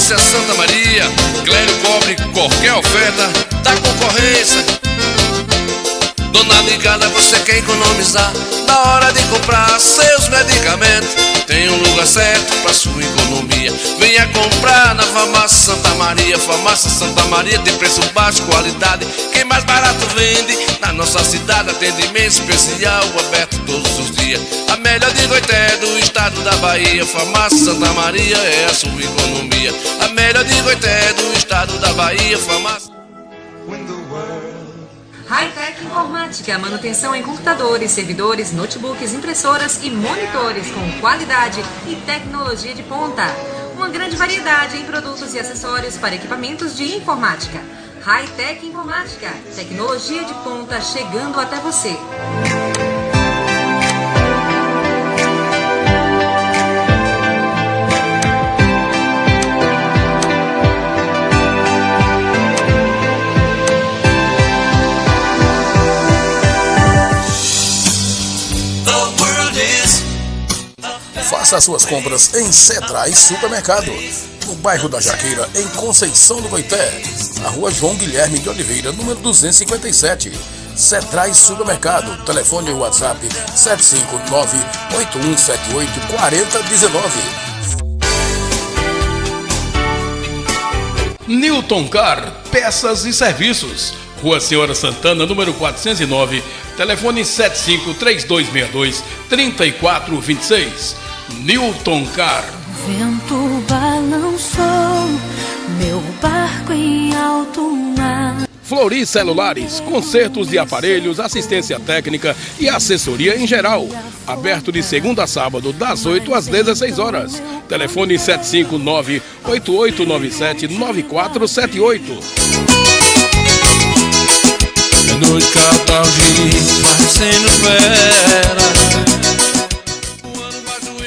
Farmácia Santa Maria, Clério cobre qualquer oferta da concorrência. Dona ligada, você quer economizar na hora de comprar seus medicamentos. Tem um lugar certo pra sua economia. Venha comprar na Farmácia Santa Maria. Farmácia Santa Maria tem preço baixo, qualidade. Quem mais barato vende na nossa cidade. Atendimento especial, aberto todos os dias. A melhor de Goité do estado da Bahia. Farmácia Santa Maria é a sua economia. A melhor de Goité do estado da Bahia. Farmácia Hightech Informática, manutenção em computadores, servidores, notebooks, impressoras e monitores com qualidade e tecnologia de ponta. Uma grande variedade em produtos e acessórios para equipamentos de informática. Hightech Informática, tecnologia de ponta chegando até você. Faça suas compras em Cetrais Supermercado, no bairro da Jaqueira, em Conceição do Goité, na rua João Guilherme de Oliveira, número 257. Cetrais Supermercado, telefone e WhatsApp 759-8178-4019. Newton Car, peças e serviços. Rua Senhora Santana, número 409, telefone 75-3262-3426. Newton Car. O vento balançou meu barco em alto mar. Flori Celulares, consertos de aparelhos, assistência técnica e assessoria em geral. Aberto de segunda a sábado, das 8 às 16 horas. Telefone 759-8897-9478. Noite Catalgi, Marcelo Vera.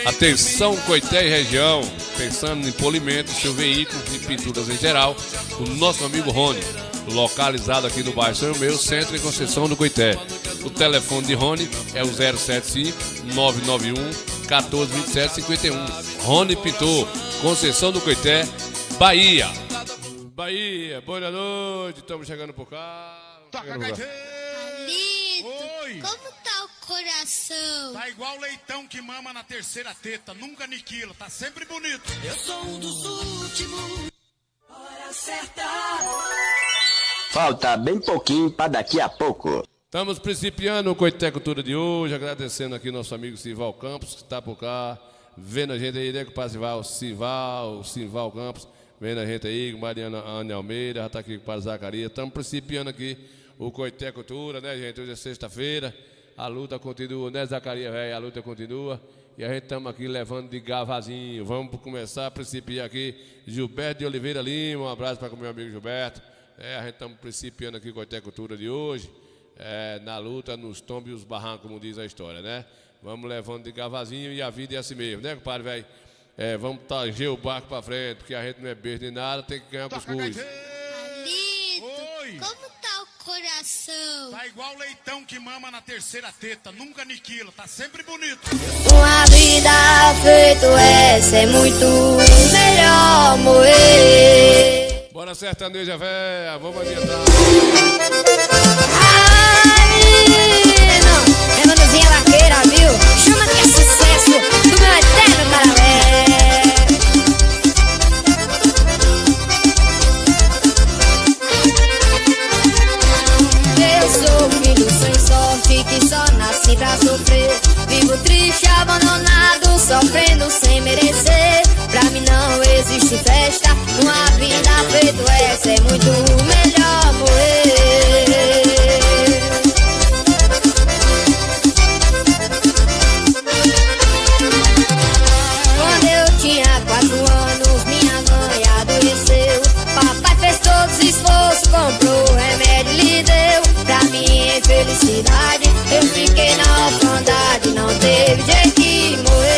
Atenção, Goité e região, pensando em polimento, seu veículo e pinturas em geral, o nosso amigo Rony, localizado aqui no bairro São Meu, centro e Conceição do Goité. O telefone de Rony é o 075-991-1427-51. Rony Pintor, Conceição do Goité, Bahia. Bahia, boa noite, estamos chegando por cá. Alito, como tá o coração? Tá igual leitão que mama na terceira teta, nunca aniquila, tá sempre bonito. Eu sou um dos últimos. Hora certa. Falta bem pouquinho para daqui a pouco. Estamos principiando o Goité Cultura de hoje, agradecendo aqui nosso amigo Sival Campos, que está por cá, vendo a gente aí, né, com o Sival Campos, vendo a gente aí, com Mariana Ana Almeida, já está aqui com o Padre Zacarias. Estamos principiando aqui o Goité Cultura, né, gente? Hoje é sexta-feira, a luta continua, né, Zacarias, velho? A luta continua e a gente estamos aqui levando de gavazinho. Vamos começar a principiar aqui. Gilberto de Oliveira Lima, um abraço para o meu amigo Gilberto. A gente estamos principiando aqui o Goité Cultura de hoje, na luta, nos tombos e os barrancos, como diz a história, né? Vamos levando de gavazinho e a vida é assim mesmo, né, compadre, velho? Vamos tanger o barco para frente, porque a gente não é beijo nem nada, tem que ganhar cuscuz. Alito, como tá o coração? Tá igual leitão que mama na terceira teta, nunca aniquila, tá sempre bonito. Uma vida feito essa é muito melhor morrer. Bora sertaneja, véia, vamos adiantar. É manuzinha vaqueira, viu? Chama que é sucesso do meu eterno paralelo. Eu sou filho sem sorte que só nasci pra sofrer. Vivo triste, abandonado, sofrendo sem merecer. Pra mim não existe festa, uma vida feito essa é muito melhor morrer. Quando eu tinha 4 anos, minha mãe adoeceu. Papai fez todos os esforços, comprou remédio e lhe deu. Pra minha infelicidade, eu fiquei na orfandade, não teve jeito de morrer.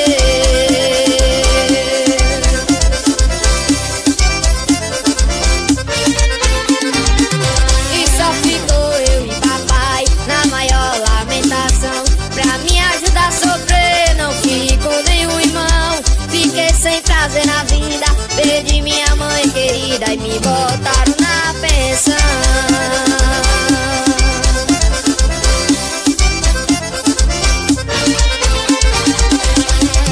vida e me botaram na pensão.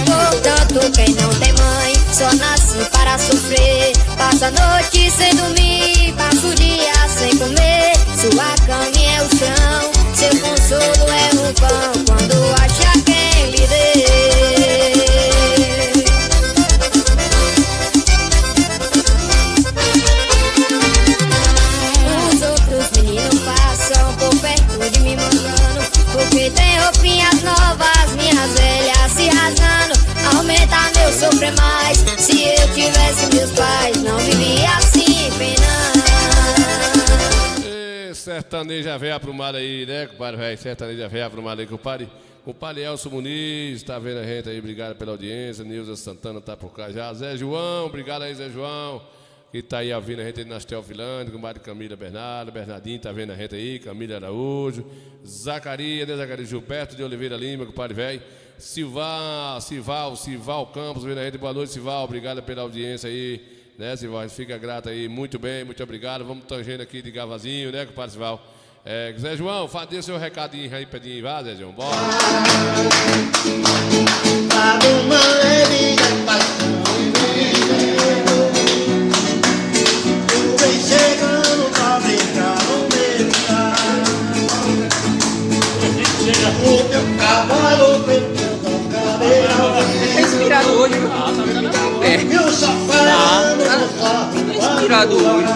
Portanto, quem não tem mãe só nasce para sofrer. Passa a noite sem dormir, passa o dia sem comer. Sua cama é o chão, seu consolo é o pão, quando acha quem lhe dê. Os outros meninos passam por perto de mim mandando, porque tem roupinhas novas, minhas velhas se rasgando. Aumenta meu sofrer mais, se eu tivesse meus pais, não vivia assim penando. Sertaneja véia aprumada aí, né, compadre, velho? Sertaneja véia aprumada aí, compadre. Compadre Elcio Muniz, tá vendo a gente aí, obrigado pela audiência. Nilza Santana tá por cá já. Zé João, obrigado aí, Zé João, que tá aí ouvindo a gente aí na Teofilândia. Compadre Camila Bernardo, Bernardinho tá vendo a gente aí, Camila Araújo, Zacarias, né, Zacarias Gilberto de Oliveira Lima, compadre velho. Sival Campos, vendo a gente, boa noite, Sival, obrigado pela audiência aí. Né, Sival, fica grato aí, muito bem, muito obrigado. Vamos tangendo aqui de Gavazinho, né, compadre Sival? Zé João, dê seu recadinho aí, pedinho, vá, Zé João, bora. Vem chegando pra brincar no meio. O meu cavalo perdendo cadeira. Tá inspirado hoje, viu? Tá virando meu safado. Tá inspirado hoje.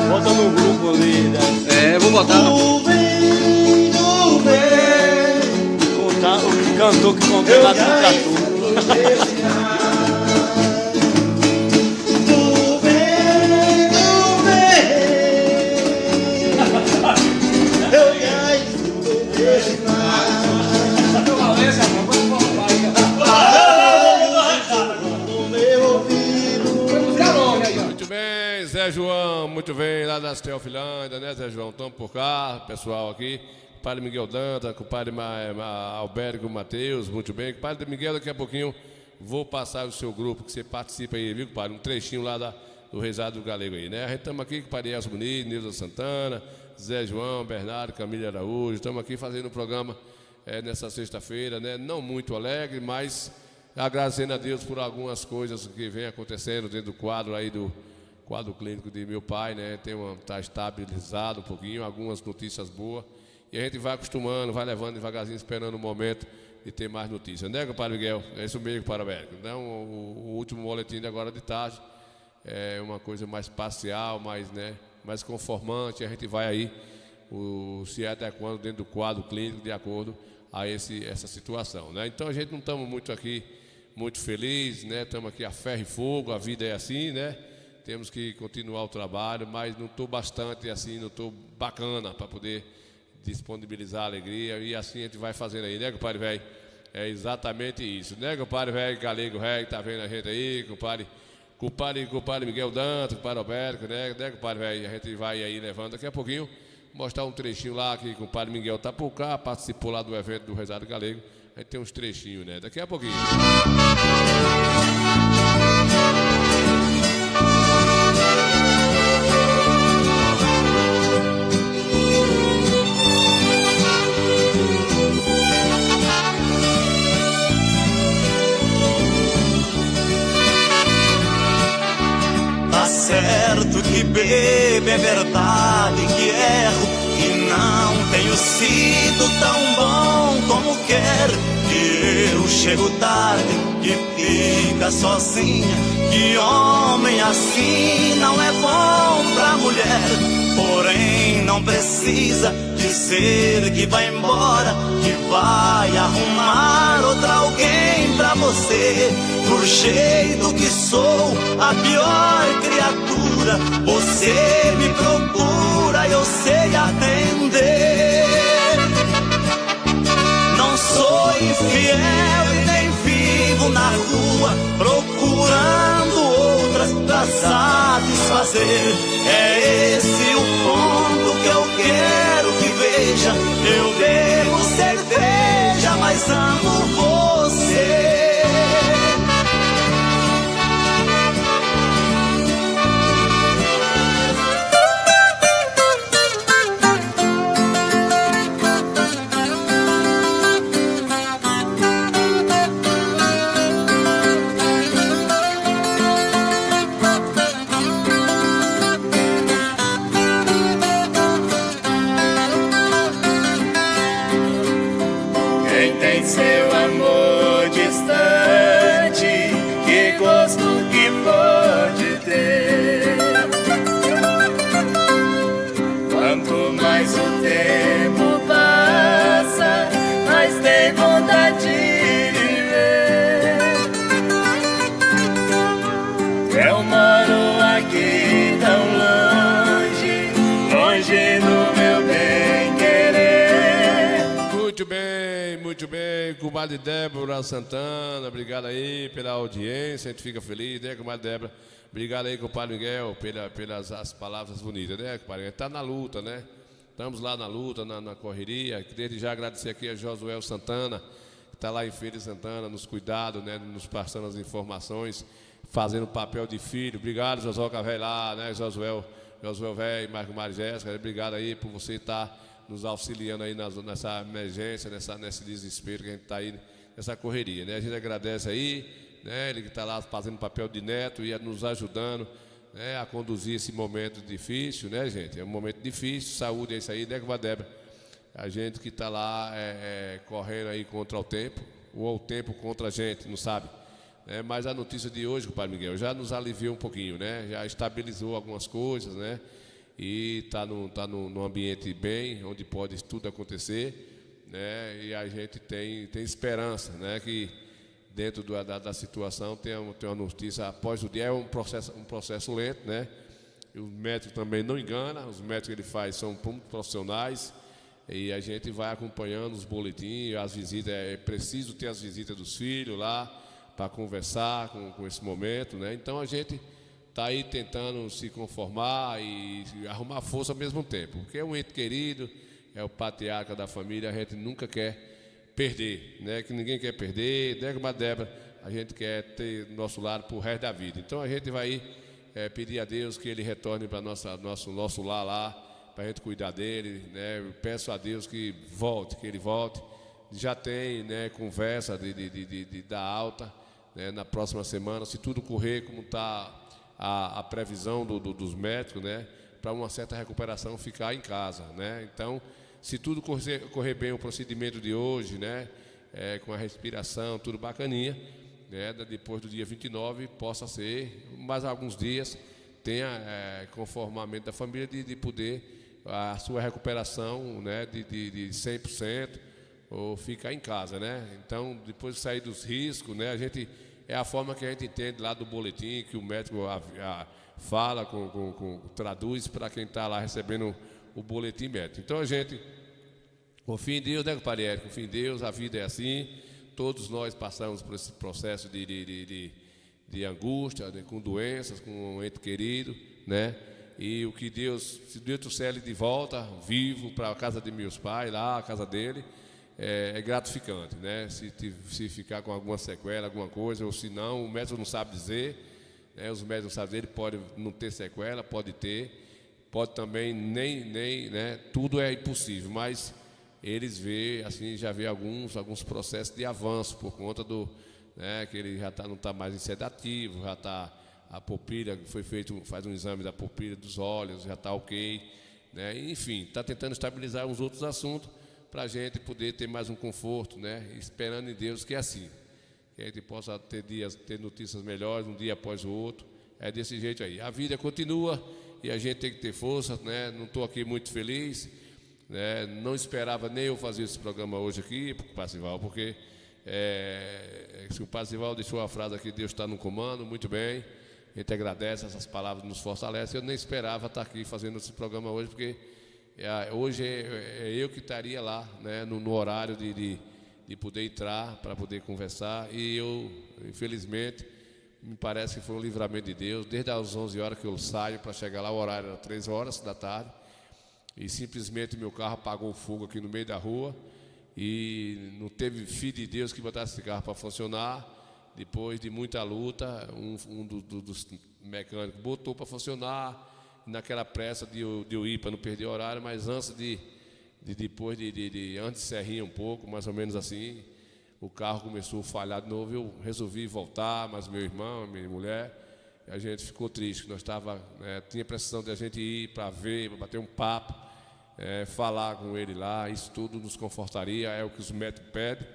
Bota no grupo ali, né? Vou botar. O cantor que contou lá do Tatu. Zé João, muito bem, lá das Teofilândia, né, Zé João? Estamos por cá, pessoal aqui. Padre Miguel Danta, com o Padre Alberto Mateus, muito bem. Padre Miguel, daqui a pouquinho vou passar o seu grupo, que você participa aí, viu, Padre? Um trechinho lá do Rezado do Galego aí, né? A gente estamos aqui com o Padre Elcio Muniz, Nilza Santana, Zé João, Bernardo, Camila Araújo. Estamos aqui fazendo um programa nessa sexta-feira, né? Não muito alegre, mas agradecendo a Deus por algumas coisas que vem acontecendo dentro do quadro aí do quadro clínico de meu pai, né? Está estabilizado um pouquinho, algumas notícias boas. E a gente vai acostumando, vai levando devagarzinho, esperando o momento de ter mais notícias. Né, compadre Miguel? É isso mesmo, compadre. Então, o último boletim de agora de tarde é uma coisa mais parcial, mais conformante. A gente vai aí se adequando dentro do quadro clínico de acordo a essa situação. Né? Então, a gente não estamos muito felizes, né? Estamos aqui a ferro e fogo, a vida é assim, né? Temos que continuar o trabalho, mas não estou bastante assim, não estou bacana para poder disponibilizar a alegria, e assim a gente vai fazendo aí, né, compadre velho? É exatamente isso, né, compadre velho? Galego velho, tá vendo a gente aí, compadre Miguel Danta, compadre Alberto, né, compadre velho? A gente vai aí levando daqui a pouquinho, mostrar um trechinho lá que o compadre Miguel tá por cá, participou lá do evento do Rezado Galego. A gente tem uns trechinhos, né? Daqui a pouquinho. Certo que bebo, é verdade que erro, e não tenho sido tão bom como quero. Que eu chego tarde, que fica sozinha, que homem assim não é bom pra mulher. Porém não precisa dizer que vai embora, que vai arrumar outra alguém pra você. Do jeito que sou, a pior criatura, você me procura, eu sei atender. Não sou infiel e nem vivo na rua procurando outras pra satisfazer. É esse o ponto que eu quero que veja. Eu bebo cerveja, mas amo você. gosto que pode ter. Quanto mais o tempo passa, mais tem vontade de viver. Eu moro aqui tão longe, longe do meu bem querer. Muito bem, comadre Débora Santana, obrigado aí pela audiência, a gente fica feliz, né, comadre Débora? Obrigado aí, compadre Miguel, pelas as palavras bonitas, né, compadre? A gente está na luta, né? Estamos lá na luta, na correria. Desde já agradecer aqui a Josué Santana, que está lá em Feira de Santana, nos cuidados, né, nos passando as informações, fazendo o papel de filho. Obrigado, Josué Cavé lá, né, Josué Velho, Marco Mário Jéssica, obrigado aí por você estar nos auxiliando aí nessa emergência, nesse desespero que a gente está aí, nessa correria, né? A gente agradece aí, né? Ele que está lá fazendo papel de neto e nos ajudando, né, a conduzir esse momento difícil, né, gente? É um momento difícil, saúde é isso aí, né, Débora? A gente que está lá correndo aí contra o tempo, ou o tempo contra a gente, não sabe? Mas a notícia de hoje, compadre Miguel, já nos aliviou um pouquinho, né? Já estabilizou algumas coisas, né? E está num ambiente bem, onde pode tudo acontecer, né? E a gente tem esperança, né? Que dentro da situação tem uma notícia após o dia. É um processo lento, né? E o médico também não engana, os médicos que ele faz são profissionais e a gente vai acompanhando os boletins, as visitas. É preciso ter as visitas dos filhos lá para conversar com esse momento, né? Então a gente está aí tentando se conformar e arrumar força ao mesmo tempo, porque é um ente querido, é o patriarca da família, a gente nunca quer perder, né? Que ninguém quer perder, né, como a Débora, a gente quer ter do nosso lado para o resto da vida. Então a gente vai pedir a Deus que Ele retorne para nosso lar lá, para a gente cuidar dele, né? Eu peço a Deus que Ele volte. Já tem, né, conversa de dar alta, né, na próxima semana, se tudo correr como está a previsão dos médicos, né, para uma certa recuperação ficar em casa, né? Então, se tudo correr bem o procedimento de hoje, né, com a respiração, tudo bacaninha, né, depois do dia 29 possa ser, mais alguns dias, tenha conformamento da família de poder a sua recuperação, né, de 100%, ou ficar em casa, né? Então, depois de sair dos riscos, né, é a forma que a gente entende lá do boletim, que o médico fala, traduz para quem está lá recebendo o boletim médico. Então a gente confia em Deus, né, compadre Érico? Confia em Deus, a vida é assim, todos nós passamos por esse processo de angústia, com doenças, com um ente querido, né? E o que se Deus trouxer ele de volta, vivo, para a casa de meus pais, lá, a casa dele, é gratificante, né? Se ficar com alguma sequela, alguma coisa, ou se não, o médico não sabe dizer, né? Os médicos não sabem dizer, ele pode não ter sequela, pode ter, pode também nem, né? Tudo é impossível, mas eles já vê alguns processos de avanço por conta né, que ele já não está mais em sedativo, já está a pupila, faz um exame da pupila dos olhos, já está ok, né? Enfim, está tentando estabilizar uns outros assuntos, para a gente poder ter mais um conforto, né? Esperando em Deus que é assim, que a gente possa ter notícias melhores um dia após o outro. É desse jeito aí. A vida continua e a gente tem que ter força, né? Não estou aqui muito feliz, né? Não esperava nem eu fazer esse programa hoje aqui, Parcival, porque se o Parcival deixou a frase aqui, Deus está no comando, muito bem. A gente agradece, essas palavras nos fortalecem. Eu nem esperava estar aqui fazendo esse programa hoje, porque hoje é eu que estaria lá, né, no horário de poder entrar para poder conversar, e eu, infelizmente, me parece que foi um livramento de Deus. Desde as 11 horas que eu saio para chegar lá, o horário era 3 horas da tarde, e simplesmente meu carro apagou o fogo aqui no meio da rua, e não teve filho de Deus que botasse esse carro para funcionar. Depois de muita luta, um dos mecânicos botou para funcionar, naquela pressa de eu ir para não perder o horário, mas antes antes de serrinha um pouco, mais ou menos assim, o carro começou a falhar de novo. Eu resolvi voltar, mas meu irmão, minha mulher, a gente ficou triste. Nós tinha precisão de a gente ir para ver, para bater um papo, falar com ele lá. Isso tudo nos confortaria, é o que os médicos pedem,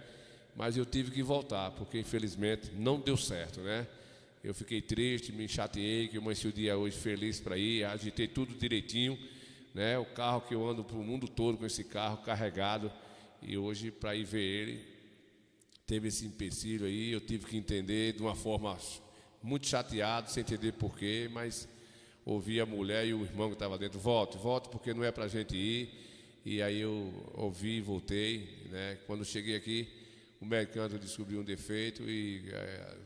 mas eu tive que voltar, porque infelizmente não deu certo, né? Eu fiquei triste, me chateei, que eu amanheci o dia hoje feliz para ir, agitei tudo direitinho, né? O carro que eu ando para o mundo todo com esse carro carregado, e hoje para ir ver ele, teve esse empecilho aí, eu tive que entender de uma forma muito chateado, sem entender porquê, mas ouvi a mulher e o irmão que estava dentro, volte porque não é para a gente ir. E aí eu ouvi e voltei, né? Quando cheguei aqui, o mecânico descobriu um defeito e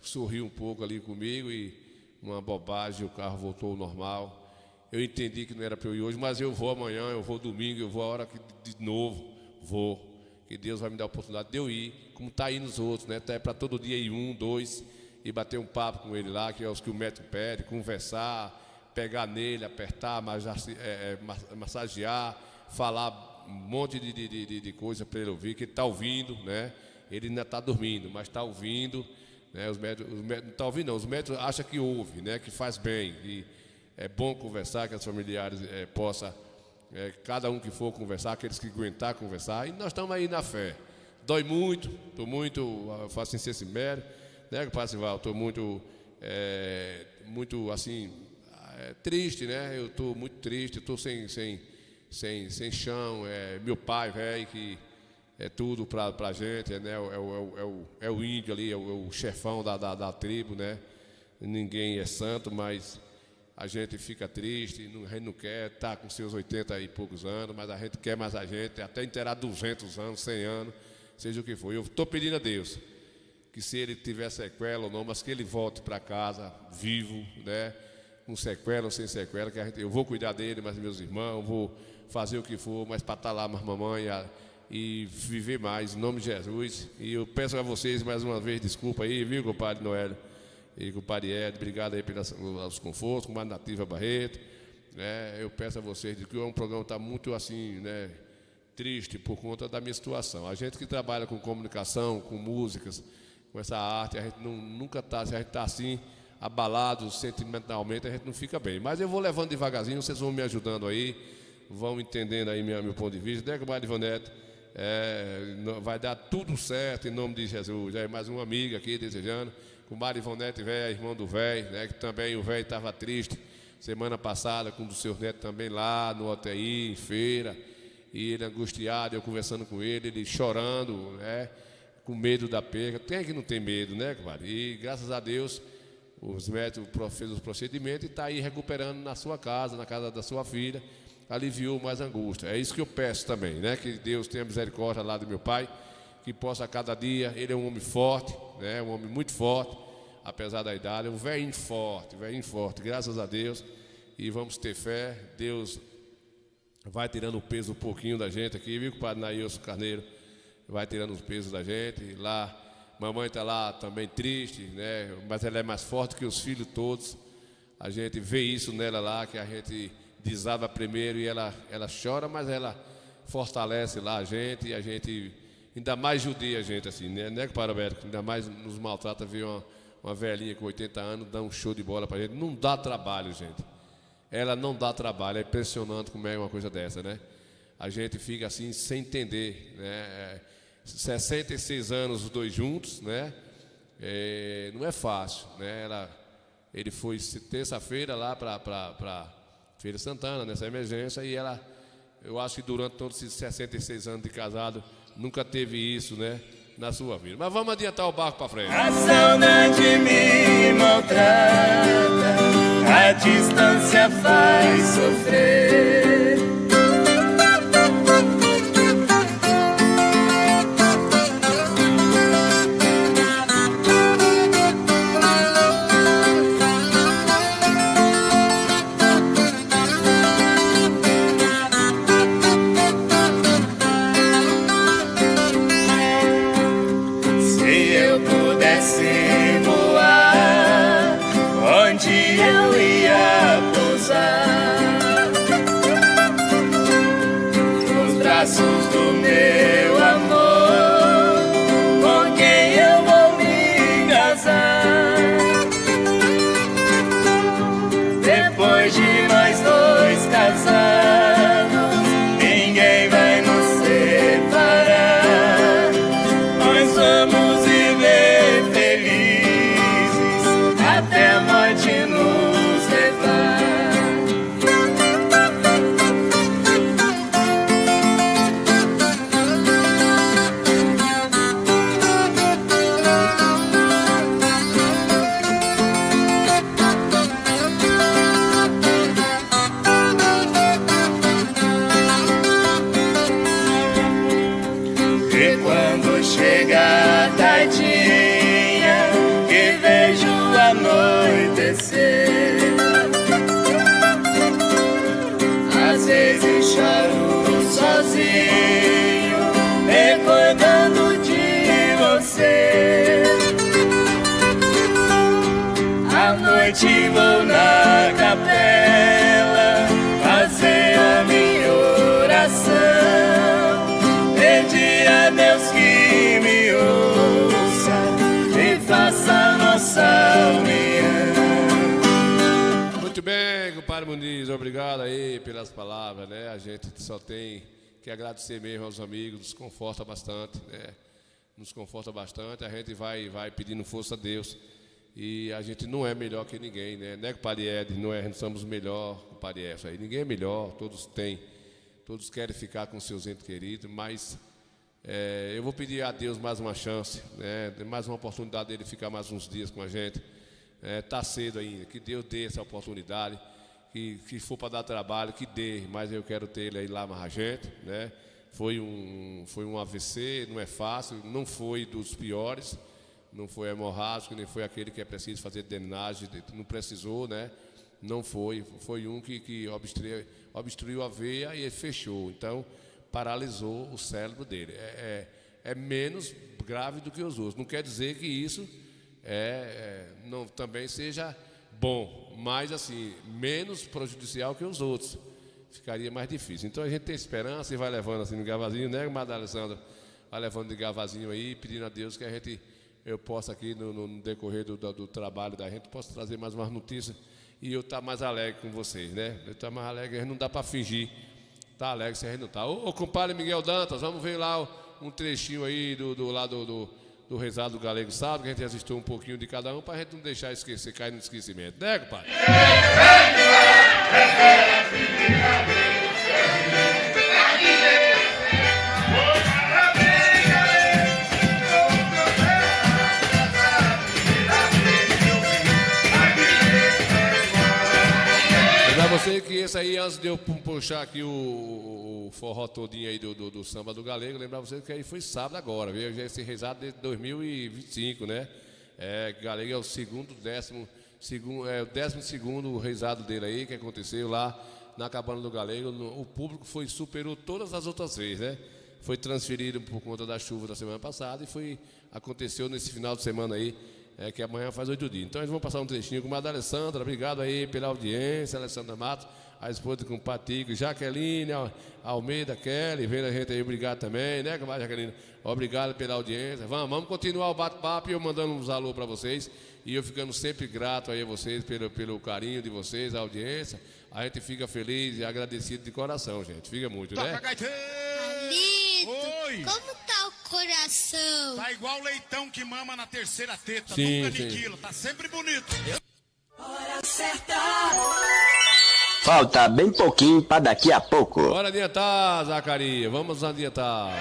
sorriu um pouco ali comigo e uma bobagem, o carro voltou ao normal. Eu entendi que não era para eu ir hoje, mas eu vou amanhã, eu vou domingo, eu vou a hora que de novo vou. Que Deus vai me dar a oportunidade de eu ir, como está aí nos outros, né? Tá para todo dia ir 1, 2 e bater um papo com ele lá, que é os que o médico pede, conversar, pegar nele, apertar, massagear, falar um monte de coisa para ele ouvir, que ele está ouvindo, né? Ele ainda está dormindo, mas está ouvindo, né? Os médicos não estão ouvindo, não. Os médicos acham que ouve, né? Que faz bem, que é bom conversar, que os familiares possam, cada um que for conversar, aqueles que aguentar conversar, e nós estamos aí na fé. Dói muito, estou muito, faço sem ser mero, né, Parcival? Estou muito assim, triste, né? Eu estou muito triste, estou sem chão, meu pai, velho, que é tudo para a gente, né? É o índio ali, é o chefão da tribo, né? Ninguém é santo, mas a gente fica triste, a gente não quer estar com seus 80 e poucos anos, mas a gente quer mais a gente, até inteirar 200 anos, 100 anos, seja o que for. Eu estou pedindo a Deus que se ele tiver sequela ou não, mas que ele volte para casa vivo, né? Com sequela ou sem sequela, que eu vou cuidar dele, mas meus irmãos, vou fazer o que for, mas para estar lá, mas mamãe, e viver mais, em nome de Jesus. E eu peço a vocês mais uma vez desculpa aí, viu, compadre Noélio e compadre Ed, obrigado aí pelos confortos, compadre Nativa Barreto, né? Eu peço a vocês que um programa está muito assim, né, triste por conta da minha situação. A gente que trabalha com comunicação, com músicas, com essa arte, a gente nunca está, se a gente está assim, abalado sentimentalmente, a gente não fica bem. Mas eu vou levando devagarzinho, vocês vão me ajudando aí, vão entendendo aí meu ponto de vista, né, compadre Ivonete? Vai dar tudo certo em nome de Jesus. Mais uma amiga aqui desejando, compadre Ivonete, velho, irmão do velho, né, que também o velho estava triste semana passada com um dos seus netos também lá no UTI, em feira, e ele angustiado, eu conversando com ele chorando, né, com medo da perda. Quem é que não tem medo, né, compadre? E graças a Deus os médicos fez os procedimentos e está aí recuperando na sua casa, na casa da sua filha, aliviou mais angústia. É isso que eu peço também, né? Que Deus tenha misericórdia lá do meu pai, que possa a cada dia, ele é um homem forte, né? Um homem muito forte, apesar da idade, é um velhinho forte, graças a Deus, e vamos ter fé. Deus vai tirando o peso um pouquinho da gente aqui, viu, compadre Nailson Carneiro? Vai tirando os pesos da gente. Lá, mamãe está lá também triste, né? Mas ela é mais forte que os filhos todos. A gente vê isso nela lá, que a gente desaba primeiro e ela chora, mas ela fortalece lá a gente, e a gente ainda mais judia a gente assim, né, compadre Alberto? Ainda mais nos maltrata ver uma velhinha com 80 anos dar um show de bola pra gente. Não dá trabalho, gente. Ela não dá trabalho, é impressionante como é uma coisa dessa, né? A gente fica assim sem entender, né? 66 anos os dois juntos, né? Não é fácil, né? Ele foi terça-feira lá para Feira Santana, nessa emergência, e eu acho que durante todos esses 66 anos de casado, nunca teve isso, né, na sua vida. Mas vamos adiantar o barco para frente. A saudade me maltrata, a distância faz sofrer. Do meu amor, com quem eu vou me casar. Depois de nós dois casados, ninguém vai nos separar. Nós vamos viver felizes até esquecer. Às vezes choro sozinho, recordando de você. À noite vou na capela fazer a minha oração, pedir a Deus que me ouça e faça a nossa união. Muito bem, compadre Muniz, obrigado aí pelas palavras, né? A gente só tem que agradecer mesmo aos amigos, nos conforta bastante, né? Nos conforta bastante, a gente vai pedindo força a Deus. E a gente não é melhor que ninguém, né? Não é que o Pariede, não somos melhor que o Pariede. Aí ninguém é melhor, todos querem ficar com seus entes queridos, mas eu vou pedir a Deus mais uma chance, né? Mais uma oportunidade dele ficar mais uns dias com a gente. Tá cedo ainda, que Deus dê essa oportunidade, que for para dar trabalho, que dê, mas eu quero ter ele aí lá mais a gente, né? Foi um AVC, não é fácil, não foi dos piores. Não foi hemorrágico, nem foi aquele que é preciso fazer drenagem, não precisou, né? Não foi um que obstruiu a veia e fechou, então paralisou o cérebro dele. É menos grave do que os outros. Não quer dizer que isso não também seja bom, mas assim, menos prejudicial que os outros. Ficaria mais difícil. Então a gente tem esperança e vai levando assim no gavazinho, né, Madre Alessandra? Vai levando de gavazinho aí, pedindo a Deus que eu possa aqui no decorrer do trabalho da gente, posso trazer mais umas notícias e eu estar mais alegre com vocês, né? Eu estar mais alegre, a gente não dá para fingir, tá alegre se a gente não tá. Ô compadre Miguel Dantas, vamos ver lá um trechinho aí do lado do rezado do Galego Sábado, que a gente assistiu um pouquinho de cada um, para a gente não deixar esquecer, cair no esquecimento, né, compadre? Você que esse aí, antes de eu puxar aqui o forró todinho aí do samba do Galego, lembrar você que aí foi sábado agora, viu? Já esse rezado desde 2025, né? Galego é o 12º rezado dele aí, que aconteceu lá na Cabana do Galego. O público superou todas as outras vezes, né? Foi transferido por conta da chuva da semana passada e aconteceu nesse final de semana aí, que amanhã faz 8 dias. Então, nós vamos passar um trechinho com a Madre Alessandra. Obrigado aí pela audiência, Alessandra Matos, a esposa com o Patico, Jaqueline, Almeida, Kelly, vendo a gente aí, obrigado também, né, comadre Jaqueline? Obrigado pela audiência. Vamos continuar o bate-papo e eu mandando uns alô para vocês. E eu ficando sempre grato aí a vocês pelo carinho de vocês, a audiência. A gente fica feliz e agradecido de coração, gente. Fica muito, né? Alito, oi. Como tá o coração? Tá igual leitão que mama na terceira teta, Sim, nunca sim. aniquila, tá sempre bonito. Hora certa. Falta bem pouquinho para daqui a pouco. Bora adiantar, Zacarias. Vamos adiantar.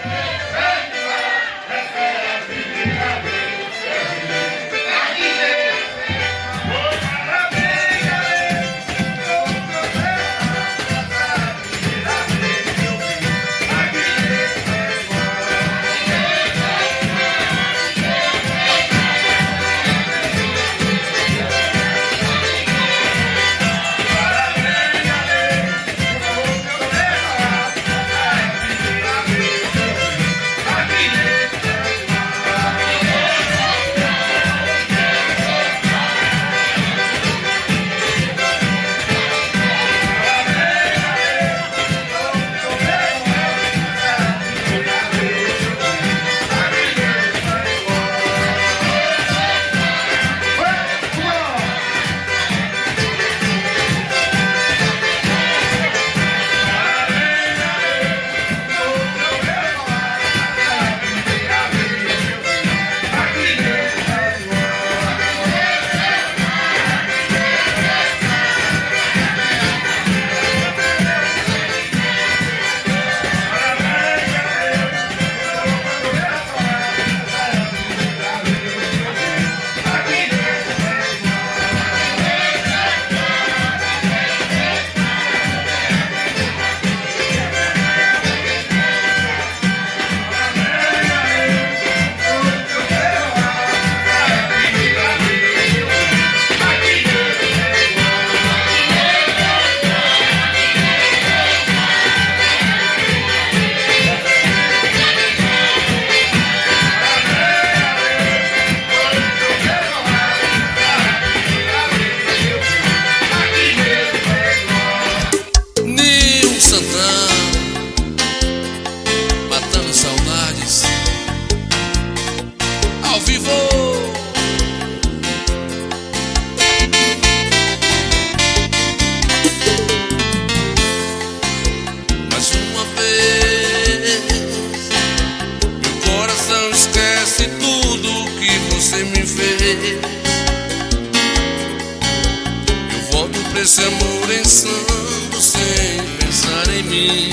esse amor insano sem pensar em mim,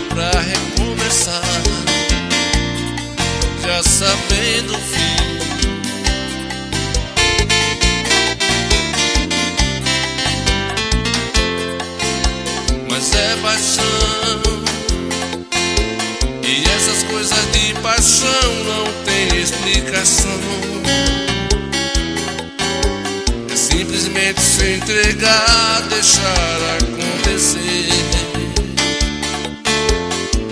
pra recomeçar, já sabendo o fim. Mas é paixão, e essas coisas de paixão não tem explicação. É simplesmente se entregar, deixar acontecer.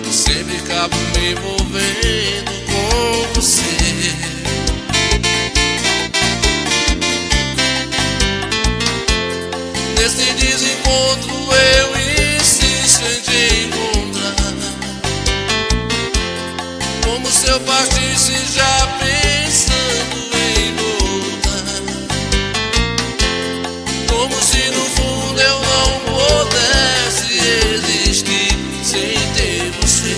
Sempre acabo me envolvendo com você. Nesse desencontro eu insisto em te encontrar, como se eu partisse já pensando em voltar, como se no fundo eu não pudesse existir sem ter você.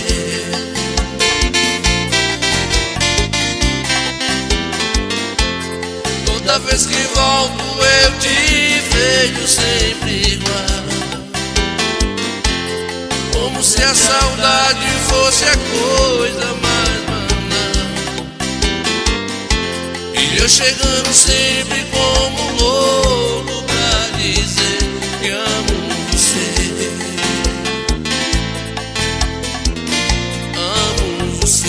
Toda vez que volto eu te vejo sempre igual, como se a saudade fosse a coisa mais banal, e eu chegando sempre como louco pra dizer que amo você. Amo você.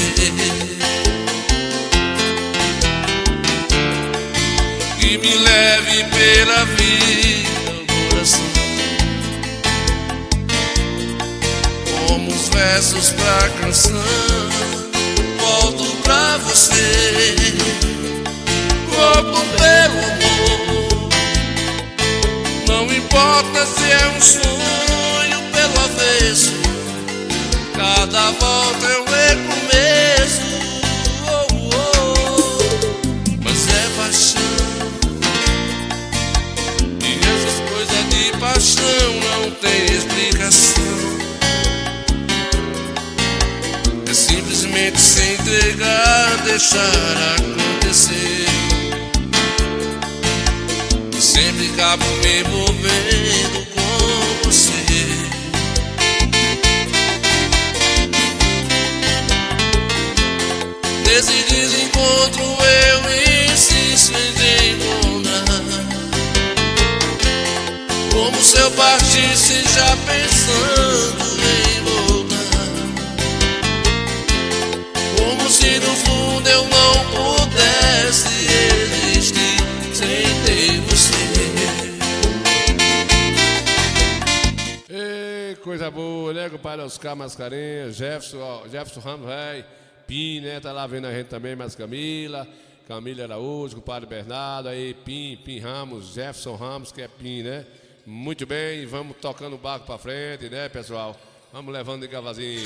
Que me leve pela vida, coração, como os versos pra canção. Volto pra você, volto pelo amor. Não importa se é um sonho pelo avesso, cada volta é um recomeço. Oh, oh. Mas é paixão, e essas coisas de paixão não tem explicação. É simplesmente se entregar, deixar acontecer. Sempre acabo me envolvendo com você. Nesse desencontro eu insisto em te encontrar, como se eu partisse já pensando em voltar, como se no fundo eu não pudesse existir sem ter você. Ei, coisa boa, né, compadre Oscar Mascarenhas, Jefferson Ramos, velho, Pim, né, tá lá vendo a gente também, mais Camila Araújo, compadre Bernardo, aí Pim Ramos, Jefferson Ramos, que é Pim, né? Muito bem, vamos tocando o barco pra frente, né, pessoal? Vamos levando de cavazinho.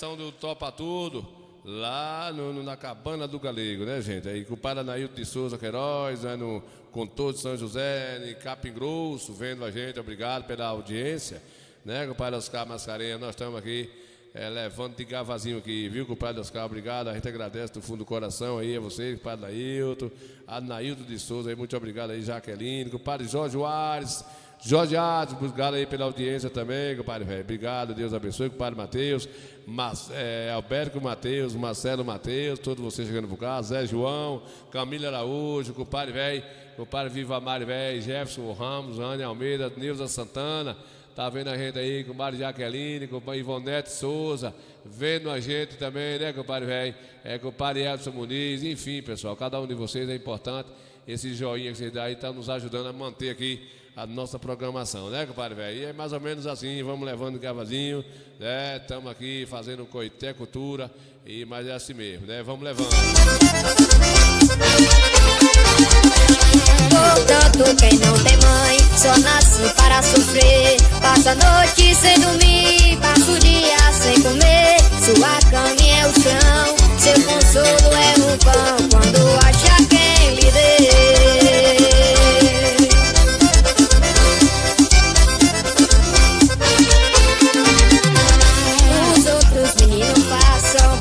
organização do Topa Tudo, lá na Cabana do Galego, né, gente? Aí com o padre Anailton de Souza Queiroz, né, no Contorno de São José, em Capim Grosso, vendo a gente, obrigado pela audiência, né, com o padre Oscar Mascarenhas, nós estamos aqui levando de gavazinho aqui, viu, com o padre Oscar, obrigado, a gente agradece do fundo do coração aí a vocês, padre Anailton, Anailton de Souza, aí, muito obrigado aí, Jaqueline, com o padre Jorge Ares, obrigado aí pela audiência também, compadre velho. Obrigado, Deus abençoe, compadre Matheus, Alberto Matheus, Marcelo Matheus, todos vocês chegando por cá, Zé João, Camila Araújo, compadre velho, compadre Viva Mari velho, Jefferson Ramos, Ana Almeida, Neuza Santana, tá vendo a gente aí, compadre Jaqueline, compadre Ivonete Souza, vendo a gente também, né, compadre velho, compadre Edson Muniz, enfim, pessoal, cada um de vocês é importante, esse joinha que vocês dão aí tá nos ajudando a manter aqui a nossa programação, né, compadre velho? E é mais ou menos assim, vamos levando gravazinho, né? Estamos aqui fazendo Coité Cultura, mas é assim mesmo, né? Vamos levando. Portanto, quem não tem mãe só nasce para sofrer. Passa a noite sem dormir, passa o dia sem comer. Sua cama é o chão, seu consolo é o pão. Quando acha quem lhe dê.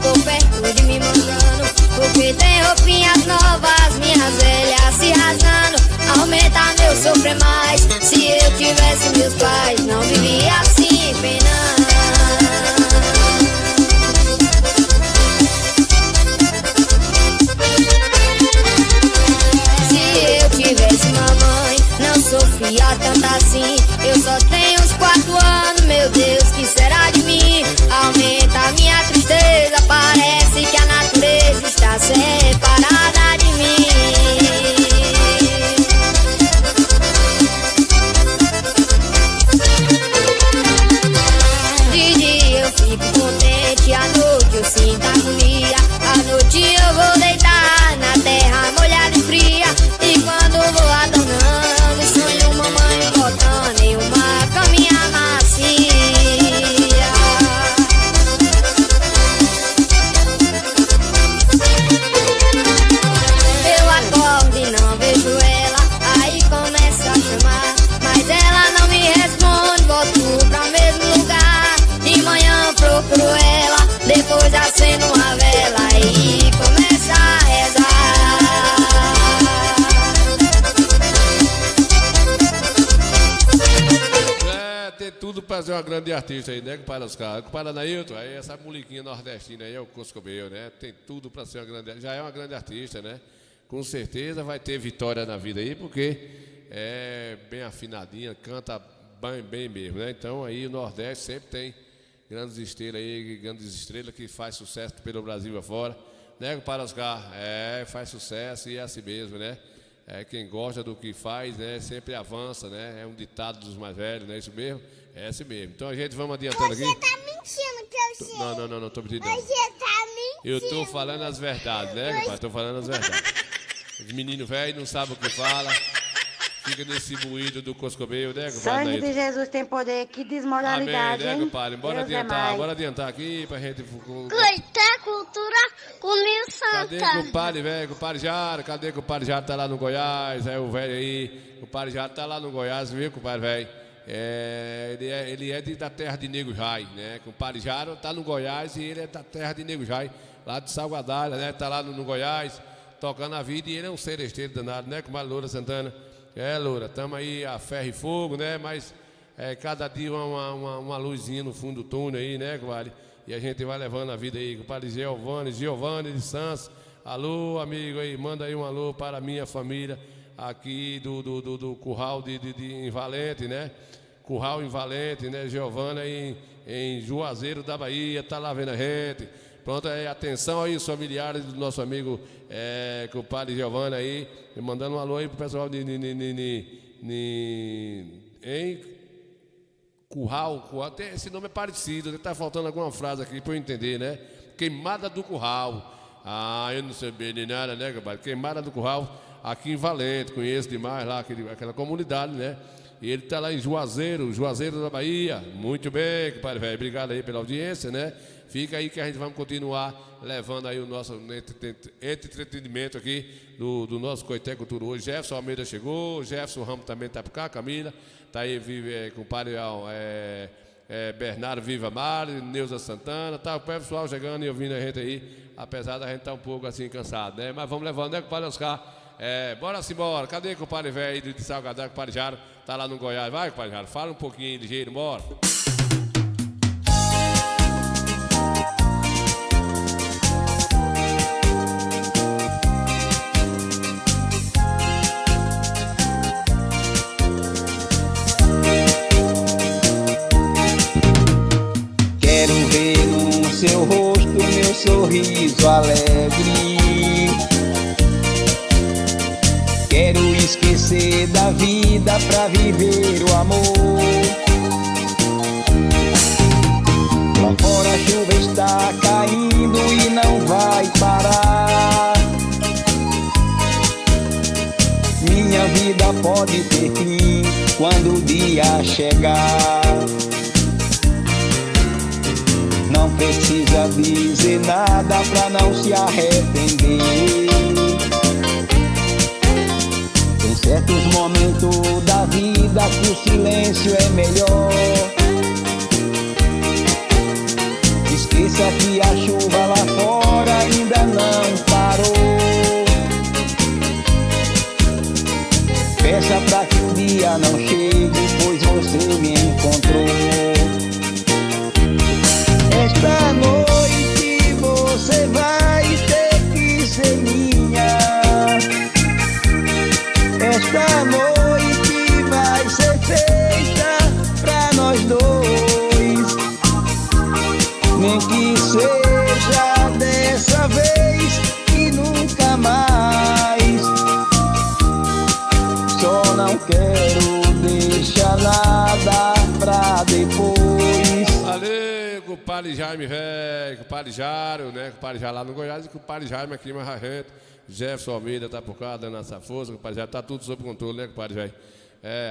Por perto de mim mancando, porque tem roupinhas novas, minhas velhas se rasgando. Aumenta meu sofrer mais, se eu tivesse meus pais, não vivia assim penando. Se eu tivesse mamãe, não sofria tanto assim. Eu só tenho uns 4 anos, meu Deus, que será de mim? Aumenta minha tristeza, parece que a natureza está separada de mim. De dia eu fico contente, à noite eu sinto agonia. À noite eu vou deitar na terra molhada e fria. E quando vou adornando, sonho mamãe botando em uma caminha macia. Eu acordo e não vejo ela, aí começa a chamar, mas ela não me responde, volto pra mesmo lugar. De manhã procuro ela, depois acendo uma vela e começa a rezar. Tem tudo pra ser uma grande artista aí, né, compadre Oscar? Compadre Anailton, aí essa muliquinha nordestina aí é o Coscobel, né? Tem tudo pra ser uma grande, já é uma grande artista, né? Com certeza vai ter vitória na vida aí, porque é bem afinadinha, canta bem mesmo, né? Então aí o Nordeste sempre tem grandes estrelas que faz sucesso pelo Brasil afora, né, compadre Oscar? Faz sucesso e é assim mesmo, né? Quem gosta do que faz, né, sempre avança, né? É um ditado dos mais velhos, não é isso mesmo? É assim mesmo. Então a gente vamos adiantando aqui. Você tá mentindo que eu sei. Não tô mentindo. Você tá mentindo. Eu tô falando as verdades, né, compadre? Tô falando as verdades. Os meninos velhos não sabem o que fala. Fica nesse moído do Coscobel, né, compadre? Sangue de Jesus tem poder, que desmoralidade, amém, né, hein? compadre? Bora adiantar aqui pra gente... Coité Cultura comigo Santa. Cadê compadre, velho? Compadre Jara, cadê compadre Jara? Tá lá no Goiás, o velho aí. Compadre Jara tá lá no Goiás, viu, compadre, velho? Ele é da terra de Nego Jai, né? Compadre Jara tá no Goiás e ele é da terra de Nego Jai, lá de Salgadalha, né? Tá lá no Goiás, tocando a vida, e ele é um seresteiro danado, né, compadre Loura Santana? Loura, estamos aí a ferro e fogo, né? Mas cada dia uma luzinha no fundo do túnel aí, né, compadre? E a gente vai levando a vida aí, compadre Giovanni de Santos. Alô, amigo aí, manda aí um alô para a minha família aqui do Curral em Valente, né? Curral em Valente, né? Giovanni aí em Juazeiro da Bahia, tá lá vendo a gente. Pronto, atenção aí, os familiares do nosso amigo compadre Giovanni aí, mandando um alô aí pro pessoal em Curral, até esse nome é parecido, tá faltando alguma frase aqui para eu entender, né? Queimada do Curral. Eu não sabia de nada, né, compadre? Queimada do Curral, aqui em Valente, conheço demais lá aquela comunidade, né? E ele está lá em Juazeiro da Bahia. Muito bem, compadre velho. Obrigado aí pela audiência, né? Fica aí que a gente vai continuar levando aí o nosso entretenimento aqui do nosso Coité Cultura hoje. Jefferson Almeida chegou, Jefferson Ramos também está por cá, Camila. Está aí, compadre Bernardo Viva Mari, Neuza Santana. Tá o pessoal chegando e ouvindo a gente aí, apesar da gente estar um pouco assim cansado, né? Mas vamos levando, né, compadre Oscar? Bora-se embora. Cadê o compadre velho de Salgadão, compadre Jaro? Tá lá no Goiás. Vai, compadre Jaro, fala um pouquinho ligeiro, bora. Quero ver no seu rosto meu sorriso alegre. Quero esquecer da vida pra viver o amor. Lá fora a chuva está caindo e não vai parar. Minha vida pode ter fim quando o dia chegar. Não precisa dizer nada pra não se arrepender. Tem certos momentos da vida que o silêncio é melhor. Esqueça que a chuva lá fora ainda não parou. Peça pra que o dia não chegue, pois você me encontrou. Esta noite você vai ter que ser minha. Esta noite vai ser feita pra nós dois. Nem que seja dessa vez e nunca mais. Só não quero deixar nada pra depois. Valeu, compadre Jaime, velho, compadre Jário, né? Compadre Jário lá no Goiás e compadre Jaime aqui mais a gente. Jefferson Almeida tá por cá, dando essa força, compadre Jário, tá tudo sob controle, né, compadre Jário?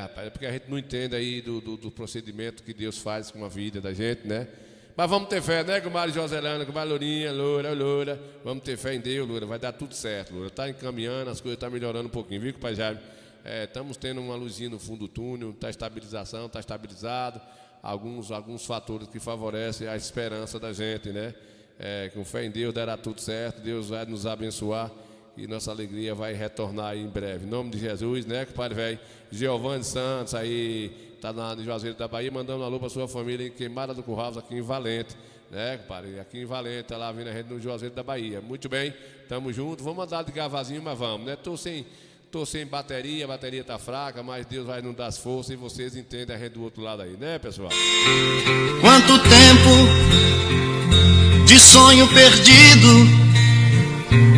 Rapaz, é porque a gente não entende aí do procedimento que Deus faz com a vida da gente, né? Mas vamos ter fé, né, compadre Joselana, compadre Lourinha, Loura. Vamos ter fé em Deus, Loura, vai dar tudo certo, Loura. Tá encaminhando, as coisas tá melhorando um pouquinho, viu, compadre Jário? Estamos tendo uma luzinha no fundo do túnel, tá estabilização, tá estabilizado. Alguns fatores que favorecem a esperança da gente, né? Com fé em Deus dará tudo certo, Deus vai nos abençoar e nossa alegria vai retornar aí em breve. Em nome de Jesus, né, compadre velho? Giovanni Santos aí, tá no Juazeiro da Bahia, mandando um alô pra sua família em Queimada do Curral, aqui em Valente, né, compadre? Aqui em Valente, tá lá vindo a gente no Juazeiro da Bahia. Muito bem, tamo junto, vamos andar de gavazinho, mas vamos, né? Tô sem bateria, a bateria tá fraca, mas Deus vai nos dar as forças e vocês entendem a gente do outro lado aí, né, pessoal? Quanto tempo de sonho perdido,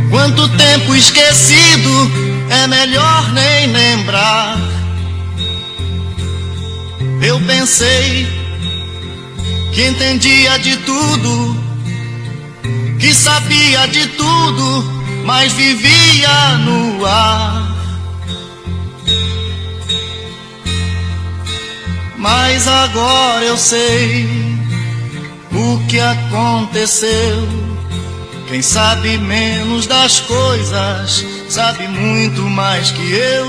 quanto tempo esquecido, é melhor nem lembrar. Eu pensei que entendia de tudo, que sabia de tudo, mas vivia no ar. Mas agora eu sei o que aconteceu. Quem sabe menos das coisas sabe muito mais que eu.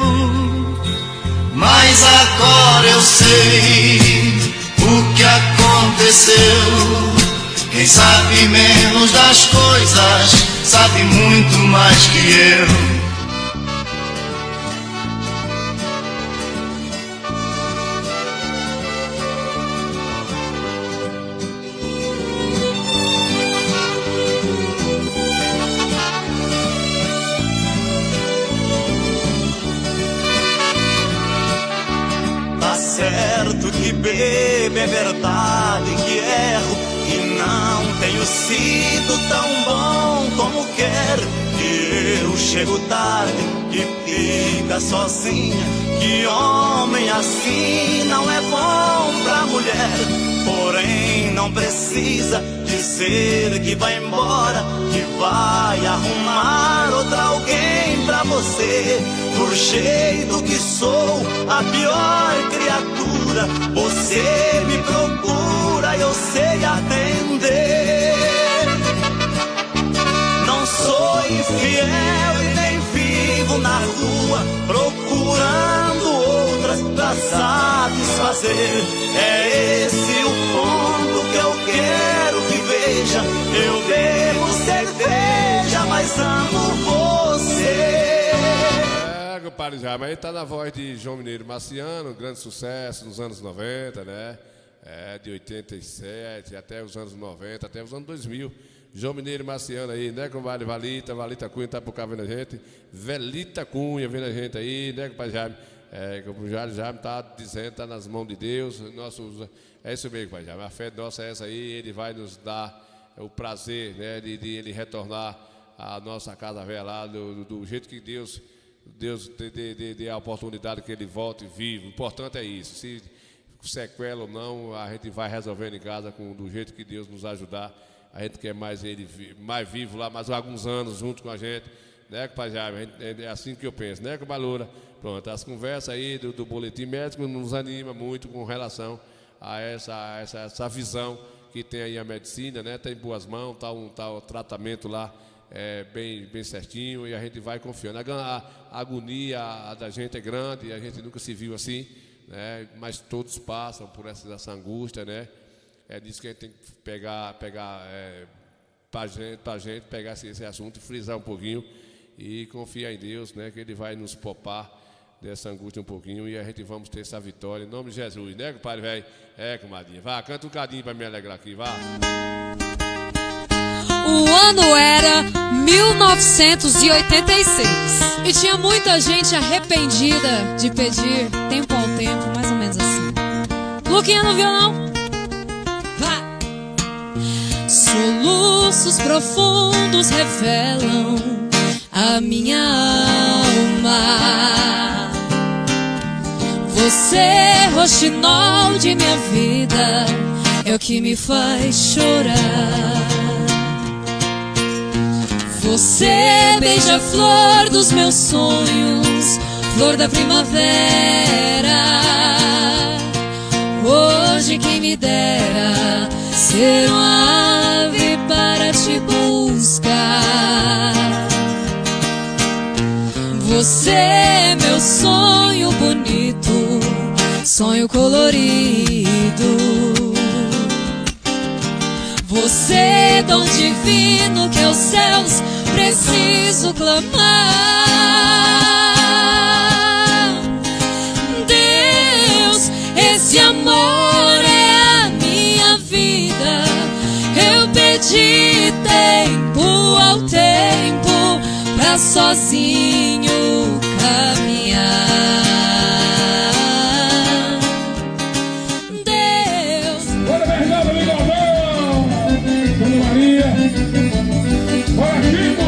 Mas agora eu sei o que aconteceu. Quem sabe menos das coisas sabe muito mais que eu. Bebo, é verdade que erro e não tenho sido tão bom como quero. Que eu chego tarde, que fica sozinha, que homem assim não é bom pra mulher. Porém não precisa dizer que vai embora, que vai arrumar outra alguém pra você. Do jeito que sou, a pior criatura, você me procura e eu sei atender. Não sou infiel e nem vivo na rua procurando outras pra satisfazer. É esse o ponto que eu quero que veja. Eu devo ser igreja, mas amo você. Compadre Jaime, aí tá na voz de João Mineiro Marciano, grande sucesso nos anos 90, né? De 87 até os anos 90, até os anos 2000. João Mineiro Marciano aí, né, compadre Valita Cunha tá por cá vendo a gente. Velita Cunha vendo a gente aí, né, compadre Jaime? Como o Jaime tá dizendo, tá nas mãos de Deus. É isso mesmo, compadre Jaime. A fé nossa é essa aí, ele vai nos dar o prazer, né, de ele retornar à nossa casa velha lá, do jeito que Deus dê a oportunidade que ele volte vivo. O importante é isso. Se sequela ou não, a gente vai resolvendo em casa do jeito que Deus nos ajudar. A gente quer mais ele mais vivo lá, mais alguns anos junto com a gente, né, compadre Jaime? É assim que eu penso, né, compadre Loura? Pronto, as conversas aí do boletim médico nos anima muito com relação a essa visão que tem aí a medicina, né? Tá em boas mãos, tá o tratamento lá bem certinho e a gente vai confiando. A agonia da gente é grande, a gente nunca se viu assim, né? Mas todos passam por essa angústia, né? É disso que a gente tem que pegar pra gente pegar esse assunto e frisar um pouquinho e confiar em Deus, né? Que Ele vai nos poupar dessa angústia um pouquinho e a gente vamos ter essa vitória em nome de Jesus, né, compadre velho? Comadinha, vá, canta um cadinho pra me alegrar aqui, vá. O ano era 1986 e tinha muita gente arrependida de pedir tempo ao tempo, mais ou menos assim. Luquinha no violão. Vai! Soluços profundos revelam a minha alma. Você, roxinol de minha vida, é o que me faz chorar. Você, beija-flor dos meus sonhos, flor da primavera. Hoje quem me dera ser uma ave para te buscar. Você é meu sonho bonito, sonho colorido. Você é dom divino que aos céus preciso clamar. Deus, esse amor é a minha vida. Eu pedi tempo ao tempo pra sozinho caminhar. Deus. Bora, Bernardo, amigo Alvão! Dona Maria! Bora, Chico!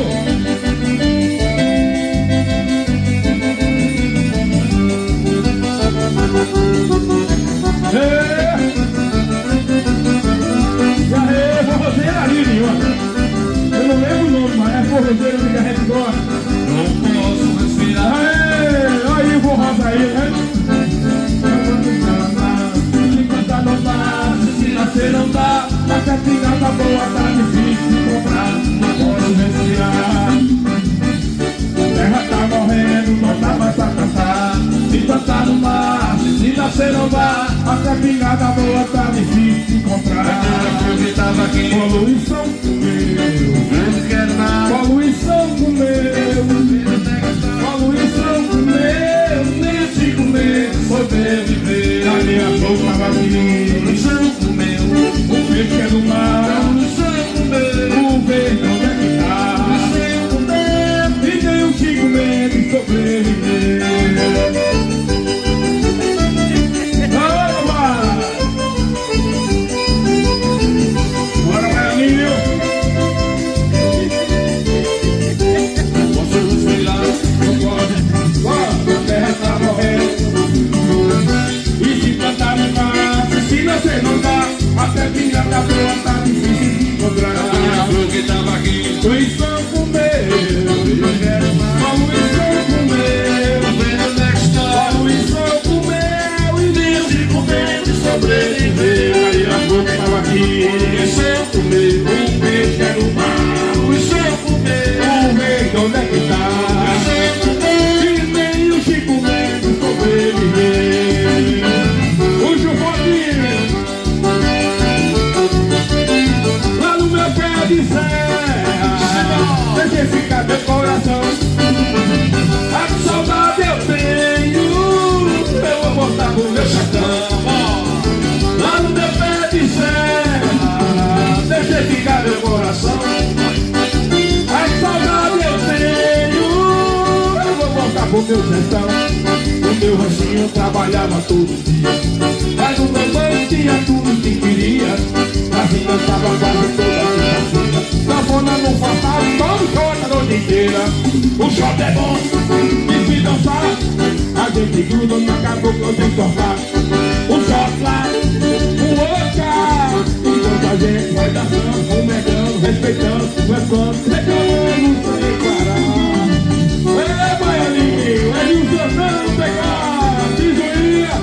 Forrozeira ali, ó. Eu não lembro o nome, mas é forrozeira que a gente gosta. Não posso respirar. Aí, forrosa aí, né? Se não dá, se nascer não dá. A capinada boa tá difícil de comprar. Não posso respirar. A terra tá morrendo, não dá mais pra cantar. Se plantar no mar, se nascer não dá. A capinada boa tá difícil de encontrar. Poluição comeu, não quero nada. Poluição comeu, poluição comeu, nem se comer, poder viver. A minha boca vazia, poluição comeu, o peixe é do mar, poluição comeu, o verde onde é que tá, poluição comeu, e nem o que comer de sobreviver. Até minha cabela tá difícil de encontrar. O que tava aqui foi em Santo Meu. Eu quero mais. Falo em Santo Meu. Vendo onde é que está. Falo em Santo Meu. E Deus de comer de sobreviver. Aí a boca tava aqui em Santo Meu. Um peixe era o mar. Em Santo Meu. O rei de onde é que tá. E nem o Chico Mendes sobreviver. O Jufotinho. Lá no meu pé de serra, deixa ficar meu coração. A que saudade eu tenho, eu vou voltar pro meu sertão. Lá no meu pé de serra, deixa ficar meu coração. A que saudade eu tenho, eu vou voltar pro meu sertão. No meu ranchinho eu trabalhava todo dia, mas no meu banho tinha tudo que queria. Assim eu tava quase toda quinta-feira. Sanfona não faltava, todo chora a noite inteira. O shot é bom, e se dançar, a gente gruda na cabocla sem tocar. O shot lá, o outro cá, enquanto a gente vai dançando, fumegando, respeitando, levando, reclamando sem parar. Ei, Baianinho, é de um Santana pegar, Tijuíra,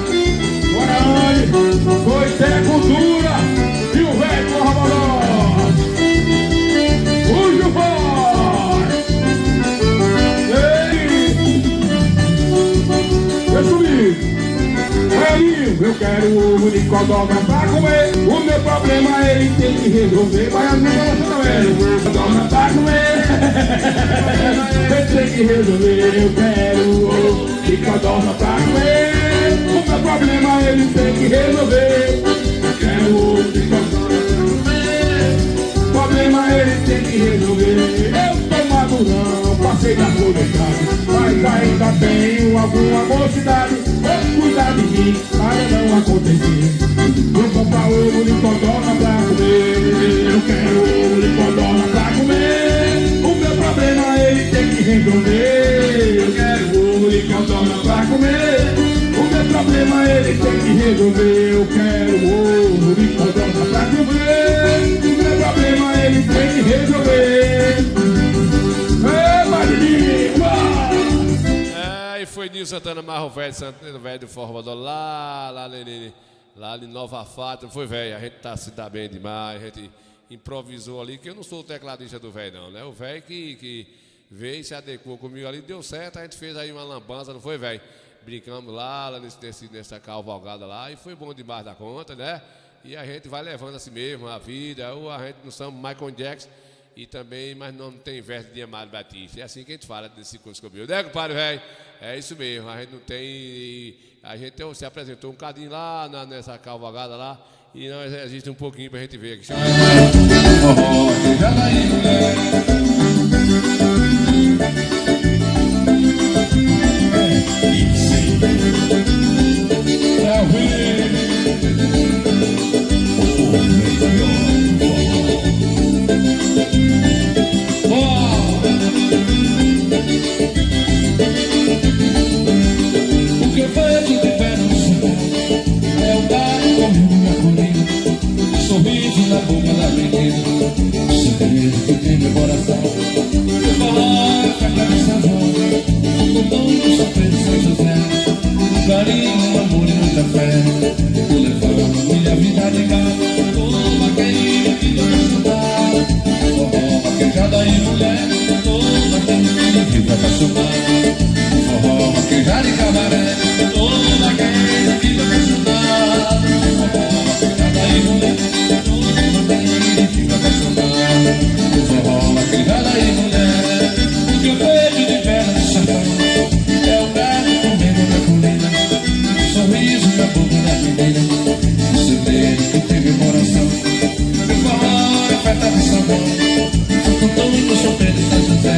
Guarani, Coité Cultura. E o velho do Ramadão, o Jufoy. Ei, eu subi. Velhinho, eu quero ovo de codorna pra comer. O meu problema ele tem que resolver. Vai a minha relação também. Codorna pra comer. Ele tem que resolver. Eu quero ovo de codorna pra comer. O meu problema ele tem que resolver. Quero ovo de codorna. Problema ele tem que resolver. Eu tô madurão, passei da solidade, mas ainda tenho alguma mocidade. Vou cuidar de mim para não acontecer. Vou comprar ovo de codorna pra comer. Eu quero ovo de codorna pra comer. O meu problema ele tem que resolver. Eu quero ovo de codorna pra comer. O meu problema ele tem que resolver. Eu quero ovo de codorna pra comer. O meu problema ele tem que resolver. E foi Nil Santana Marro Velho, Santana Velho do Formador, lá em Nova Fátima. Foi velho, a gente se dá bem demais, a gente improvisou ali, que eu não sou o tecladista do velho não, né? O velho que veio e se adequou comigo ali, deu certo, a gente fez aí uma lambança, não foi, velho? Brincamos lá nessa cavalgada lá e foi bom demais da conta, né? E a gente vai levando assim mesmo a vida, ou a gente não somos Michael Jackson e também, mas não tem verso de Amado Batista. É assim que a gente fala desse curso comigo, né, compadre, velho? É isso mesmo, a gente não tem. A gente se apresentou um bocadinho lá nessa cavalgada lá e nós existe um pouquinho pra gente ver aqui. O que eu vejo de pé no céu é o gato comendo na colina, sorriso na boca da menina, segredo que tem meu coração. Eu coloco a cabeça voa, o dono só fez São José, carinho, amor e muita fé. Tô levando minha vida de gato, tô vaqueiro que não me ajudar, forró, vaquejada e mulher, tô vaqueiro que vai apaixonar. Forró, vaquejada e cabaré, tô vaqueiro que vai apaixonar. Forró, vaquejada e mulher, tô vaqueiro que vai apaixonar. Forró, vaquejada e mulher, o que eu vejo de perna de sertão é o gato comendo na colina, sorriso na boca da menina, segredo que tem meu coração. Meu forró é festa de São João, Santo Antônio, São Pedro e São José,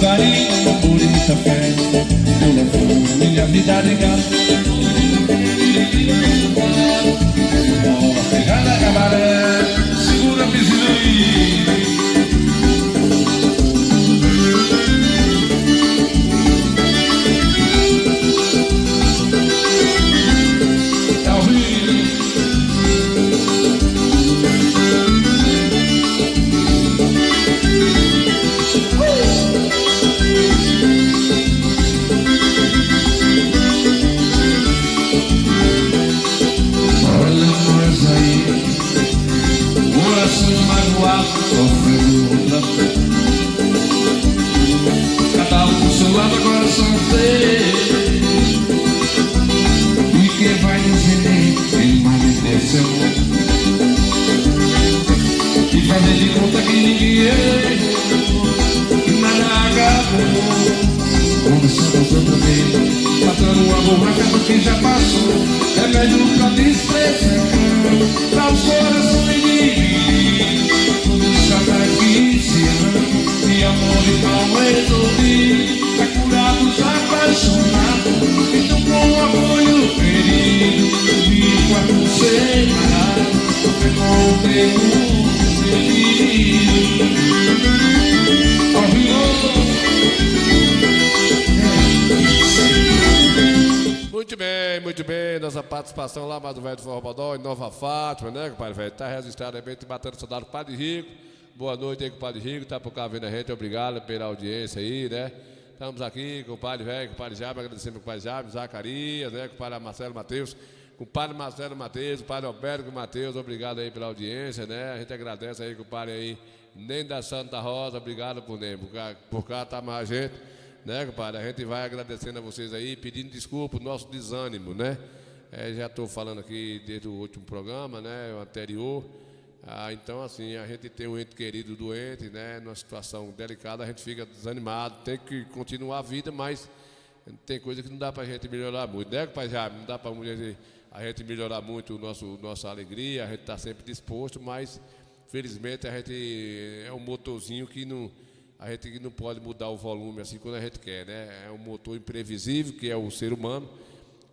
carinho, amor e muita fé. Eu levo minha vida de gato, forró, pegada, cabaré, segura a piscina aí. posso comer. Passando uma borracha porque já passou. Remédio pra desprezar, pra o coração inimigo. Tudo sabe que se ama, de amor e mal resolvi. É curado, apaixonado, então com apoio ferido. Vivo a não separado, porque não tenho Muito bem, nossa participação lá, mais do Velho do Forró Bodó, em Nova Fátima, né, compadre velho? Tá registrado aí, batendo saudade do Padre Rico. Boa noite aí, compadre Rico, tá por cá vendo a gente, obrigado pela audiência aí, né? Estamos aqui com o compadre velho, com o compadre Jabe, agradecendo ao compadre Jabe, Zacarias, né, com o compadre Marcelo Matheus, com o padre Marcelo Matheus, o padre Alberto Matheus, obrigado aí pela audiência, né? A gente agradece aí, compadre aí, nem da Santa Rosa, obrigado por nem, por cá tá mais gente, né, compadre? A gente vai agradecendo a vocês aí, pedindo desculpa, o nosso desânimo, né? Já estou falando aqui desde o último programa, né, o anterior. Então, assim, a gente tem um ente querido doente, né, numa situação delicada, a gente fica desanimado, tem que continuar a vida, mas tem coisa que não dá para a gente melhorar muito, né, pai? Já não dá para a gente melhorar muito nossa alegria, a gente está sempre disposto, mas felizmente a gente é um motorzinho que a gente não pode mudar o volume assim quando a gente quer, né? É um motor imprevisível, que é o ser humano,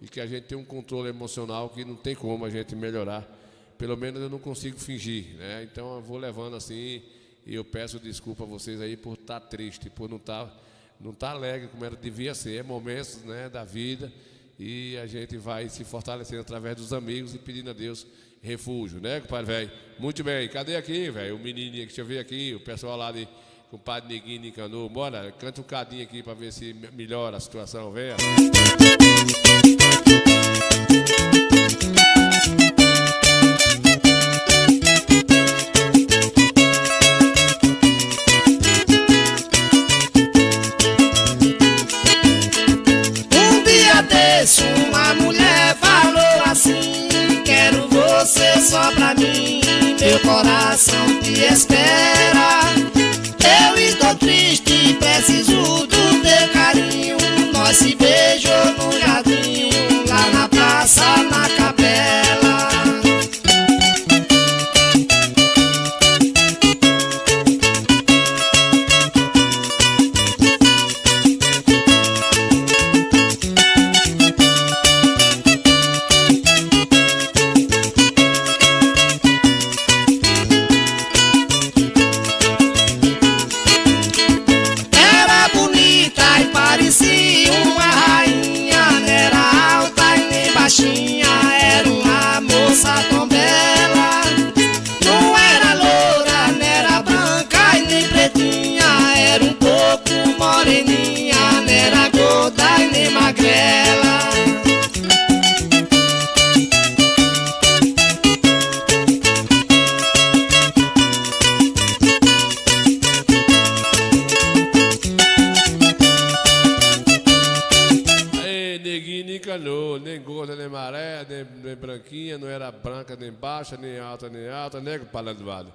e que a gente tem um controle emocional que não tem como a gente melhorar. Pelo menos eu não consigo fingir, né? Então eu vou levando assim, e eu peço desculpa a vocês aí por estar triste, por não estar alegre como era devia ser. É momentos, né, da vida, e a gente vai se fortalecendo através dos amigos e pedindo a Deus refúgio, né, compadre velho? Muito bem, cadê aqui, velho? O menininho, deixa eu ver aqui, o pessoal lá de compadre Neguinho de Canoa. Bora, canta um cadinho aqui para ver se melhora a situação, velho. Uma mulher falou assim: quero você só pra mim, meu coração te espera. Eu estou triste, preciso do teu carinho. Nós se beijou no jardim, lá na praça, na capela. Era uma moça tão bela. Não era loura, não era branca e nem pretinha. Era um pouco moreninha, não era gorda e nem magrela. Nem gorda, nem maré, nem branquinha, não era branca, nem baixa, nem alta, né, compadre Landuado?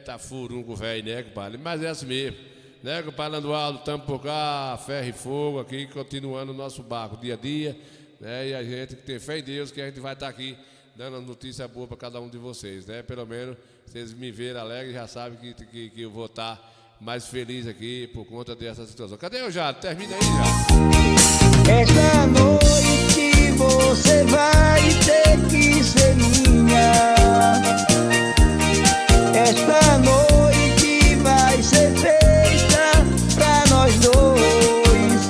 Tá furunco velho, né, compadre? Mas é assim mesmo, né, compadre Landuado? Estamos por cá, ferro e fogo aqui, continuando o nosso barco dia a dia, né? E a gente tem fé em Deus que a gente vai estar aqui dando notícia boa para cada um de vocês, né? Pelo menos vocês me verem alegre, já sabem que eu vou estar mais feliz aqui por conta dessa situação. Cadê o Jado? Termina aí, Jado. Esta noite você vai ter que ser minha. Esta noite vai ser feita pra nós dois.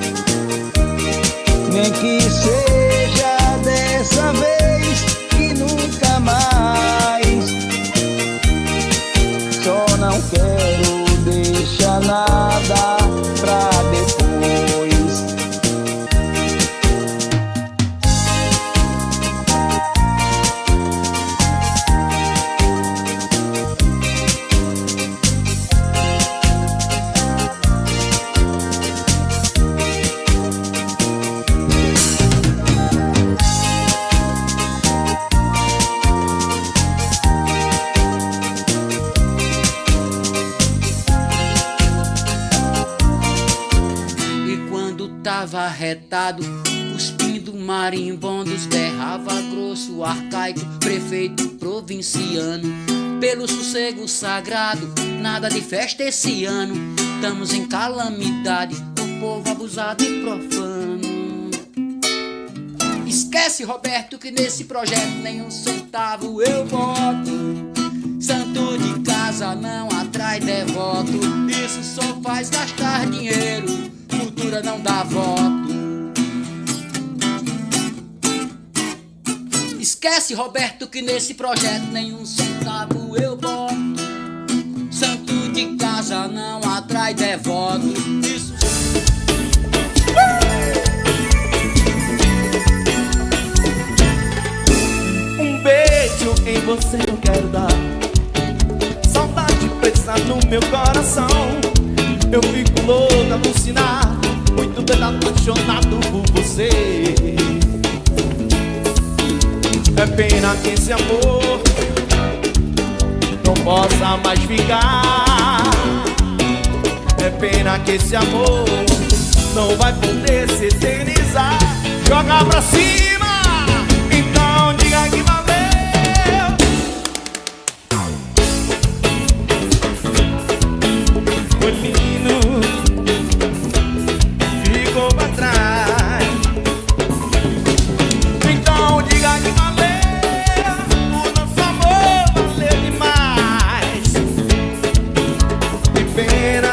Nem que seja dessa vez e nunca mais. Só não quero deixar nada pra depois. Andava retado, cuspindo marimbondos, berrava grosso, arcaico, prefeito provinciano. Pelo sossego sagrado, nada de festa esse ano. Estamos em calamidade, o povo abusado e profano. Esquece, Roberto, que nesse projeto nenhum centavo eu boto. Santo de casa não atrai devoto, isso só faz gastar dinheiro, cultura não dá voto. Esquece, Roberto, que nesse projeto nenhum centavo eu boto. Santo de casa não atrai devoto, isso Um beijo em você eu quero dar, saudade presa no meu coração. Eu fico louco, alucinado, muito bem apaixonado por você. É pena que esse amor não possa mais ficar. É pena que esse amor não vai poder se eternizar. Joga pra cima, então diga que valeu. O menino ficou pra trás, então diga que valeu. O nosso amor valeu demais. Que pena,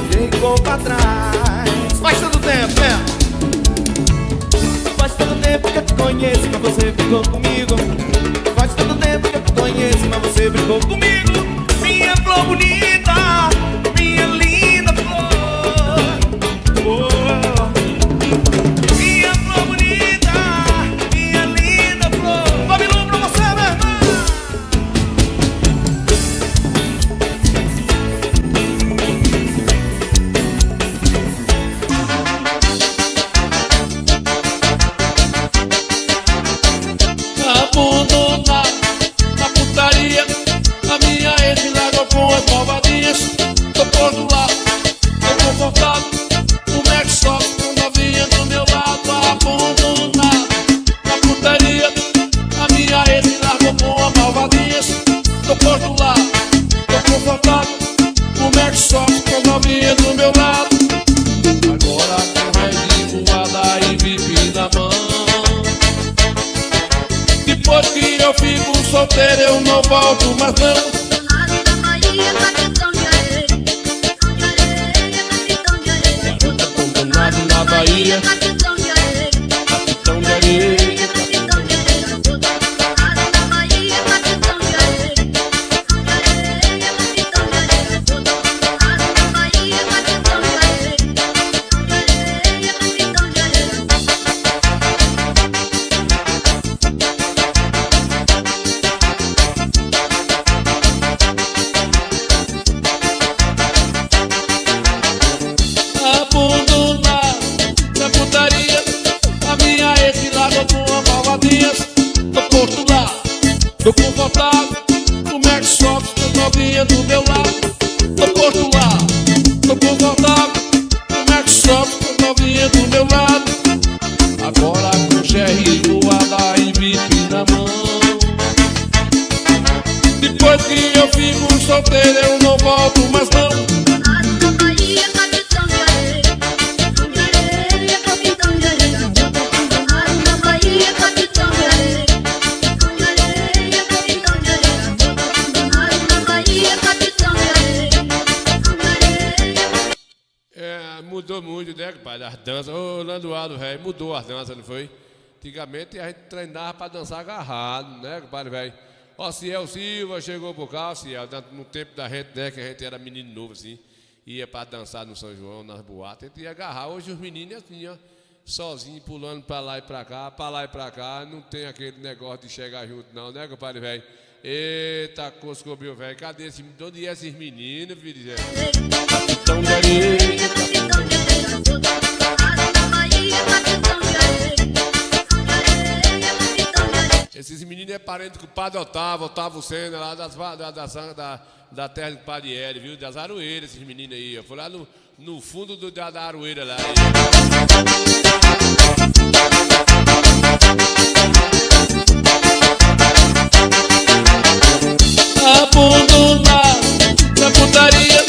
ficou pra trás. Faz tanto tempo, né? Faz tanto tempo que eu te conheço, mas você ficou comigo. Faz tanto tempo que eu te conheço, mas você ficou comigo. Minha flor bonita, minha linda flor. Oh. Minha flor bonita, minha linda flor. Babilônia pra você, meu irmão. Abandonado na putaria, a minha ex me largou com as malvadinhas. Tô por do lado, tô confortado, o Mac só com novinha do meu lado. Abandonado na putaria, a minha ex me largou com as malvadinhas. Tô por do lado, tô confortado, o Mac só com novinha do meu lado. Agora com ré voada e VIP na mão. Depois que eu fico solteiro eu não volto mais não. Abandonado na Bahia, capitão de areia. Abandonado na putaria, a minha ex me largou com as malvadinhas. Tô por do lado, tô confortável, o Mac Sox com novinha do meu lado. Tô por do lado, tô confortável, o Mac Sox com novinha do meu lado. Agora com Jerry voada e VIP na mão. Depois que eu fico solteiro eu não volto mais não. Mudou muito, né, pai? As danças. Ô, Landuado, velho, mudou as danças, não foi? Antigamente a gente treinava pra dançar agarrado, né, pai, velho? Ó, Ciel Silva chegou por cá, Ciel, no tempo da gente, né, que a gente era menino novo, assim, ia pra dançar no São João, nas boates, a gente ia agarrar. Hoje os meninos, assim, ó, sozinhos, pulando pra lá e pra cá, não tem aquele negócio de chegar junto, não, né, compadre, velho? Eita, Coscobio, velho, cadê esse, onde é esses meninos, filho? Capitão de areia. Esses meninos é parente com o padre Otávio Sena, lá da terra do padre L, viu? Das Aroeiras, esses meninos aí, ó. Foi lá no fundo da Aroeira lá. Abandonado na putaria,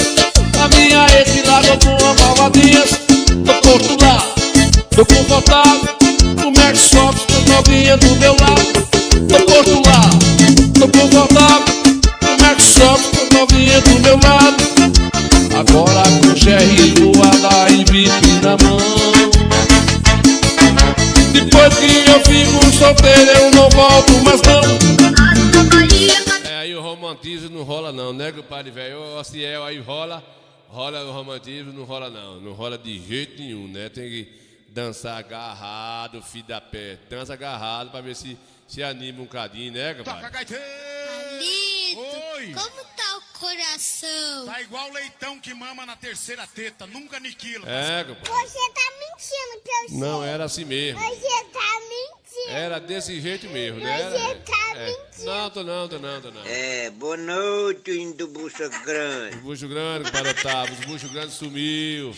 a minha ex largou com uma malvadinha. Tô posto lá, tô confortável, o Max Fox, tô novinha do meu lado. Tô posto lá, tô confortável, o Max Fox, tô novinha do meu lado. Agora com Sherry voada e bife na mão. Depois que eu fico solteiro eu não volto mais não. Aí o romantismo não rola não, né, compadre velho? O Ciel aí rola o romantismo, não rola não. Não rola de jeito nenhum, né? Tem que dançar agarrado, filho da pé. Dança agarrado pra ver se anima um cadinho, né, compadre? Alito, oi. como tá o coração? Tá igual leitão que mama na terceira teta, nunca aniquila. É, compadre. Você tá mentindo pra você. Não, era assim mesmo. Você tá mentindo. Era desse jeito mesmo, né? Você tá mentindo. Não, tô não. Boa noite, indo bucho grande. O bucho grande, compadre Otávio, o bucho grande sumiu.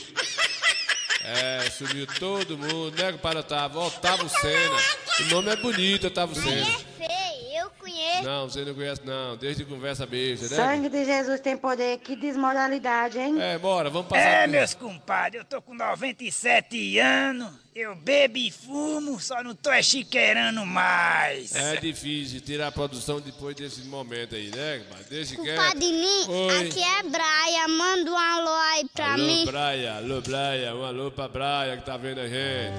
Sumiu todo mundo, né, compadre Otávio? Otávio Sena. O nome é bonito, Otávio Sena. É feio, eu conheço. Não, você não conhece não, desde conversa besta, né? Sangue de Jesus tem poder, que desmoralidade, hein? Bora, vamos passar. Meus compadres, eu tô com 97 anos, eu bebo e fumo, só não tô chiqueirando mais. É difícil tirar a produção depois desse momento aí, né, compadre? Deixa quieto. Compadrinho, aqui é Braia, manda um alô aí pra mim. Alô, Braia, um alô pra Braia que tá vendo a gente.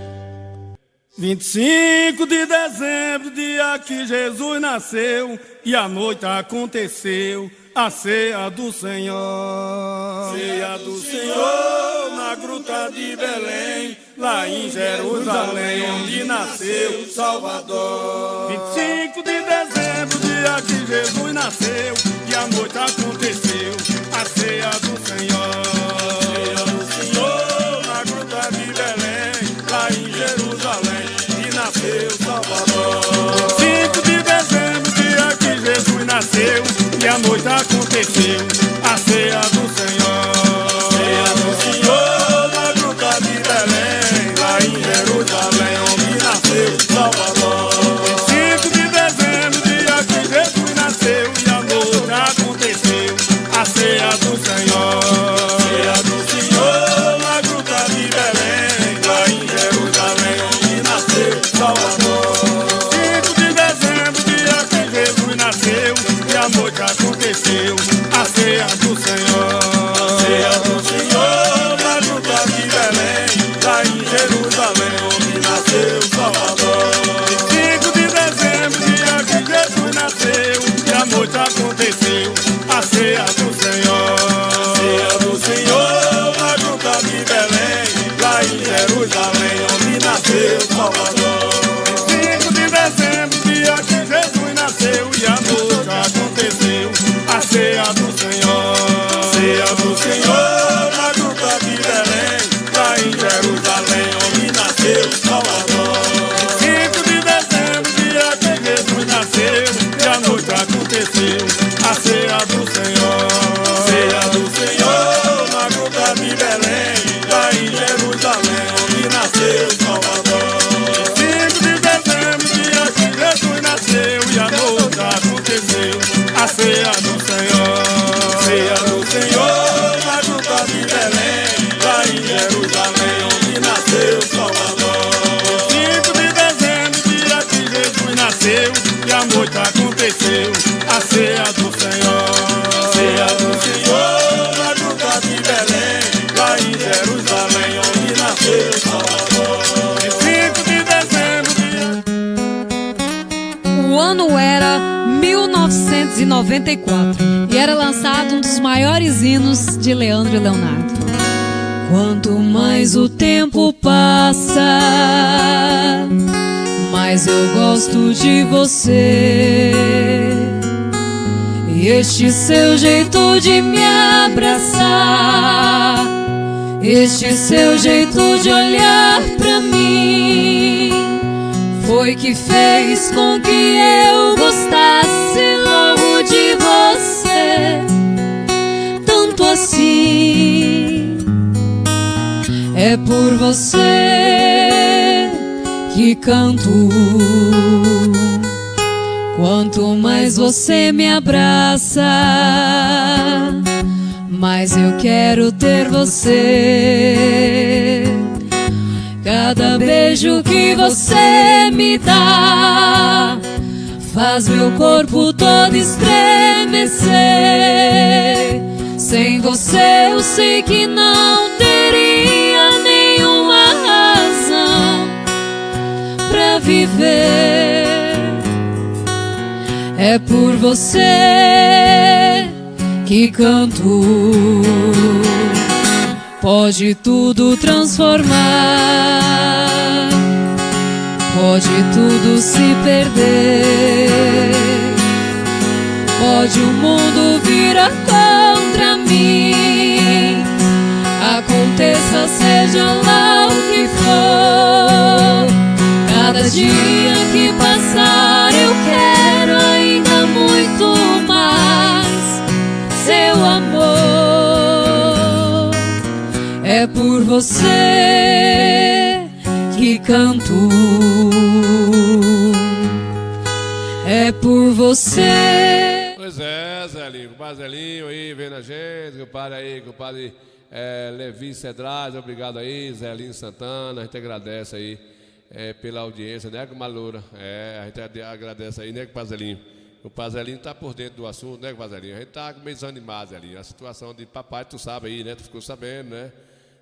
25 de dezembro, dia que Jesus nasceu, e a noite aconteceu a ceia do Senhor. Ceia do Senhor na gruta de Belém, lá em Jerusalém, onde nasceu Salvador. 25 de dezembro, dia que Jesus nasceu, e a noite aconteceu a ceia do Senhor. Ceia do Senhor na gruta de Belém, lá em Jerusalém, nasceu Salvador. 5 de dezembro, dia que Jesus nasceu, e a noite aconteceu a ceia do Senhor. Ceia do Senhor na gruta de Belém, lá em Jerusalém, onde nasceu Salvador. 5 de dezembro, dia que Jesus nasceu, e a noite aconteceu a ceia do Senhor. Ceia do Senhor na gruta de Belém, lá em Jerusalém, onde nasceu Salvador. 5 de dezembro, dia que Jesus nasceu, e a noite aconteceu a ceia do Senhor. Ceia do Senhor na gruta de Belém, lá em Jerusalém, onde nasceu Salvador. 5 de dezembro, dia que Jesus nasceu, e a noite aconteceu a ceia do Senhor. Ceia do Senhor na gruta de Belém, lá em Jerusalém, onde nasceu Salvador. 5 de dezembro, dia que Jesus nasceu, e a noite aconteceu a ceia do Senhor. Ceia do Senhor na gruta de Belém, lá em Jerusalém, onde nasceu Salvador. 5 de dezembro, dia que Jesus nasceu, e a noite aconteceu a ceia do Senhor. Ceia do Senhor na gruta de Belém, lá em Jerusalém, onde nasceu Salvador. 5 de dezembro, dia que Jesus nasceu, e a noite aconteceu a ceia do Senhor. Ceia do Senhor na gruta de Belém, lá em Jerusalém, onde nasceu Salvador. 5 de dezembro, dia que Jesus nasceu, e a noite aconteceu a ceia do Senhor. Ceia do Senhor na gruta de Belém, lá em Jerusalém, onde nasceu Salvador. 5 de dezembro, O ano era 1994 e era lançado um dos maiores hinos de Leandro e Leonardo. Quanto mais o tempo passa, mais eu gosto de você. E este seu jeito de me abraçar, este seu jeito de olhar pra mim, foi que fez com que eu É por você que canto. Quanto mais você me abraça, mais eu quero ter você. Cada beijo que você me dá faz meu corpo todo estremecer. Sem você eu sei que não teria nenhuma razão pra viver. É por você que canto. Pode tudo transformar, pode tudo se perder, pode o mundo virar contra mim. Aconteça, seja lá o que for, cada dia que passar eu quero ainda muito mais seu amor. É por você que canto. É por você. Pois é, Zelinho, compadre Zelinho aí vendo a gente, compadre aí, compadre Levi Cedrais, obrigado aí, Zelinho Santana, a gente agradece aí pela audiência, né, com Maloura? A gente agradece aí, né, compadre Zelinho? O compadre Zelinho tá por dentro do assunto, né, compadre Zelinho? A gente tá meio desanimado, Zelinho. A situação de papai, tu sabe aí, né? Tu ficou sabendo, né?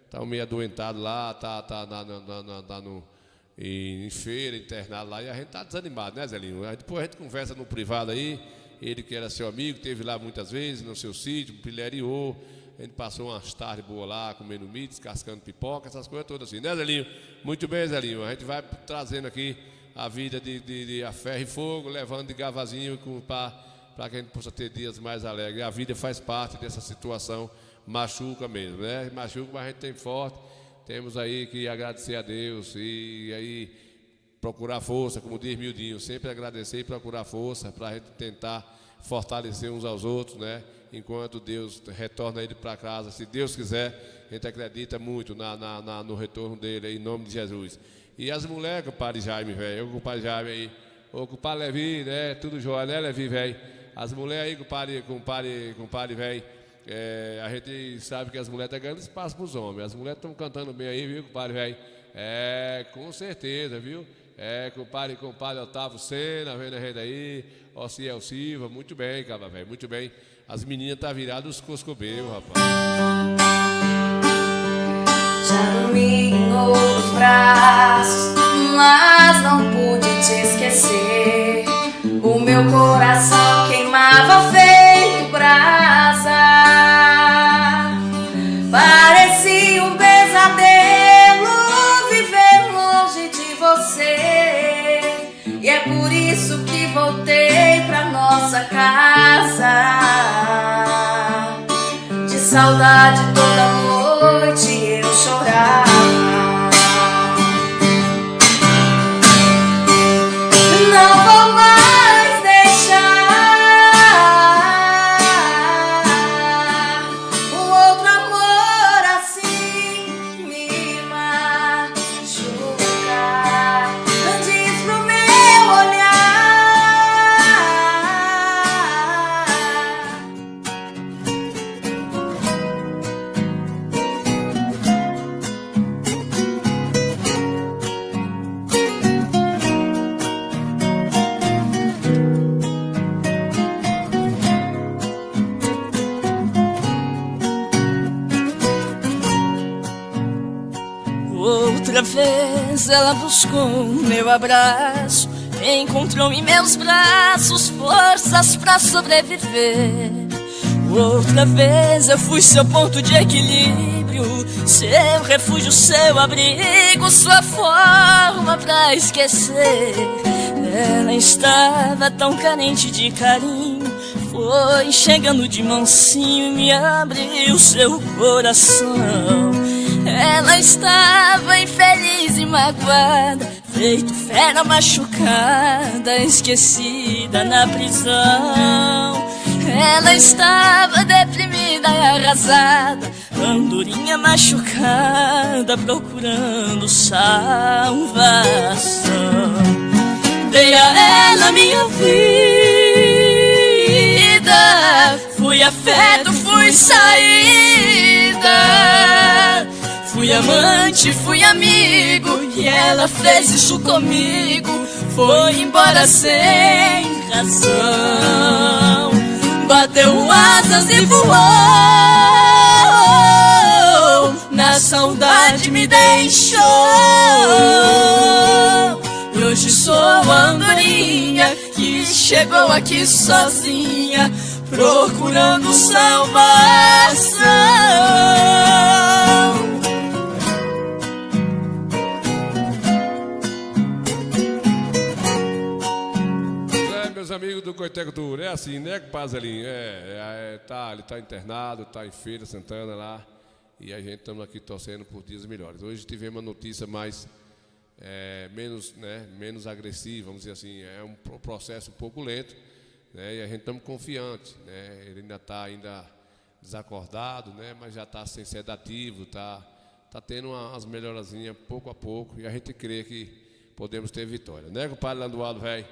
Tá meio adoentado lá, tá em feira, internado lá, e a gente tá desanimado, né, Zelinho? Aí depois a gente conversa no privado aí, ele que era seu amigo, teve lá muitas vezes no seu sítio, pilheriou, a gente passou umas tardes boas lá, comendo milho, descascando pipoca, essas coisas todas assim, né, Zelinho? Muito bem, Zelinho, a gente vai trazendo aqui a vida de a ferro e fogo, levando de gavazinho para que a gente possa ter dias mais alegres. A vida faz parte dessa situação, machuca mesmo, né? Machuca, mas a gente tem forte. Temos aí que agradecer a Deus e aí procurar força, como diz Mildinho, sempre agradecer e procurar força para a gente tentar fortalecer uns aos outros, né? Enquanto Deus retorna ele para casa, se Deus quiser, a gente acredita muito no retorno dele, aí, em nome de Jesus. E as mulheres, compadre Jaime, velho, eu com o compadre Jaime aí, o compadre Levi, né? Tudo jóia, né, Levi, velho? As mulheres aí, compadre, velho. A gente sabe que as mulheres estão ganhando espaço para os homens. As mulheres estão cantando bem aí, viu, compadre, velho? Com certeza, viu? Compadre Otávio Sena, vendo a gente aí, Ociel Silva, muito bem, cara, velho, muito bem. As meninas estão viradas os coscobeiros, rapaz. Já dormi em outros braços, mas não pude te esquecer. O meu coração queimava feito brasa. Parecia um pesadelo viver longe de você. E é por isso que voltei pra nossa casa. De saudade toda noite eu chorava. Não vou mais deixar um outro amor assim me machucar. Diz pro meu Outra vez ela buscou meu abraço, encontrou em meus braços forças pra sobreviver. Outra vez eu fui seu ponto de equilíbrio, seu refúgio, seu abrigo, sua forma pra esquecer. Ela estava tão carente de carinho, foi chegando de mansinho e me abriu seu coração. Ela estava infeliz e magoada, feito fera machucada, esquecida na prisão. Ela estava deprimida e arrasada, andorinha machucada, procurando salvação. Dei a ela minha vida, fui afeto, fui saída, fui amante, fui amigo, e ela fez isso comigo. Foi embora sem razão, bateu asas e voou, na saudade me deixou. E hoje sou a andorinha que chegou aqui sozinha, procurando salvação. Meus amigos do Coiteco Tour, é assim, né, Pazelinho? Ele tá internado, tá em Feira Santana lá, e a gente estamos aqui torcendo por dias melhores. Hoje tivemos uma notícia menos agressiva, vamos dizer assim, é um processo um pouco lento, né, e a gente estamos confiantes, né, ele ainda está desacordado, né, mas já está sem sedativo, tá tendo umas melhorazinhas pouco a pouco, e a gente crê que podemos ter vitória, né, compadre Landualdo, velho?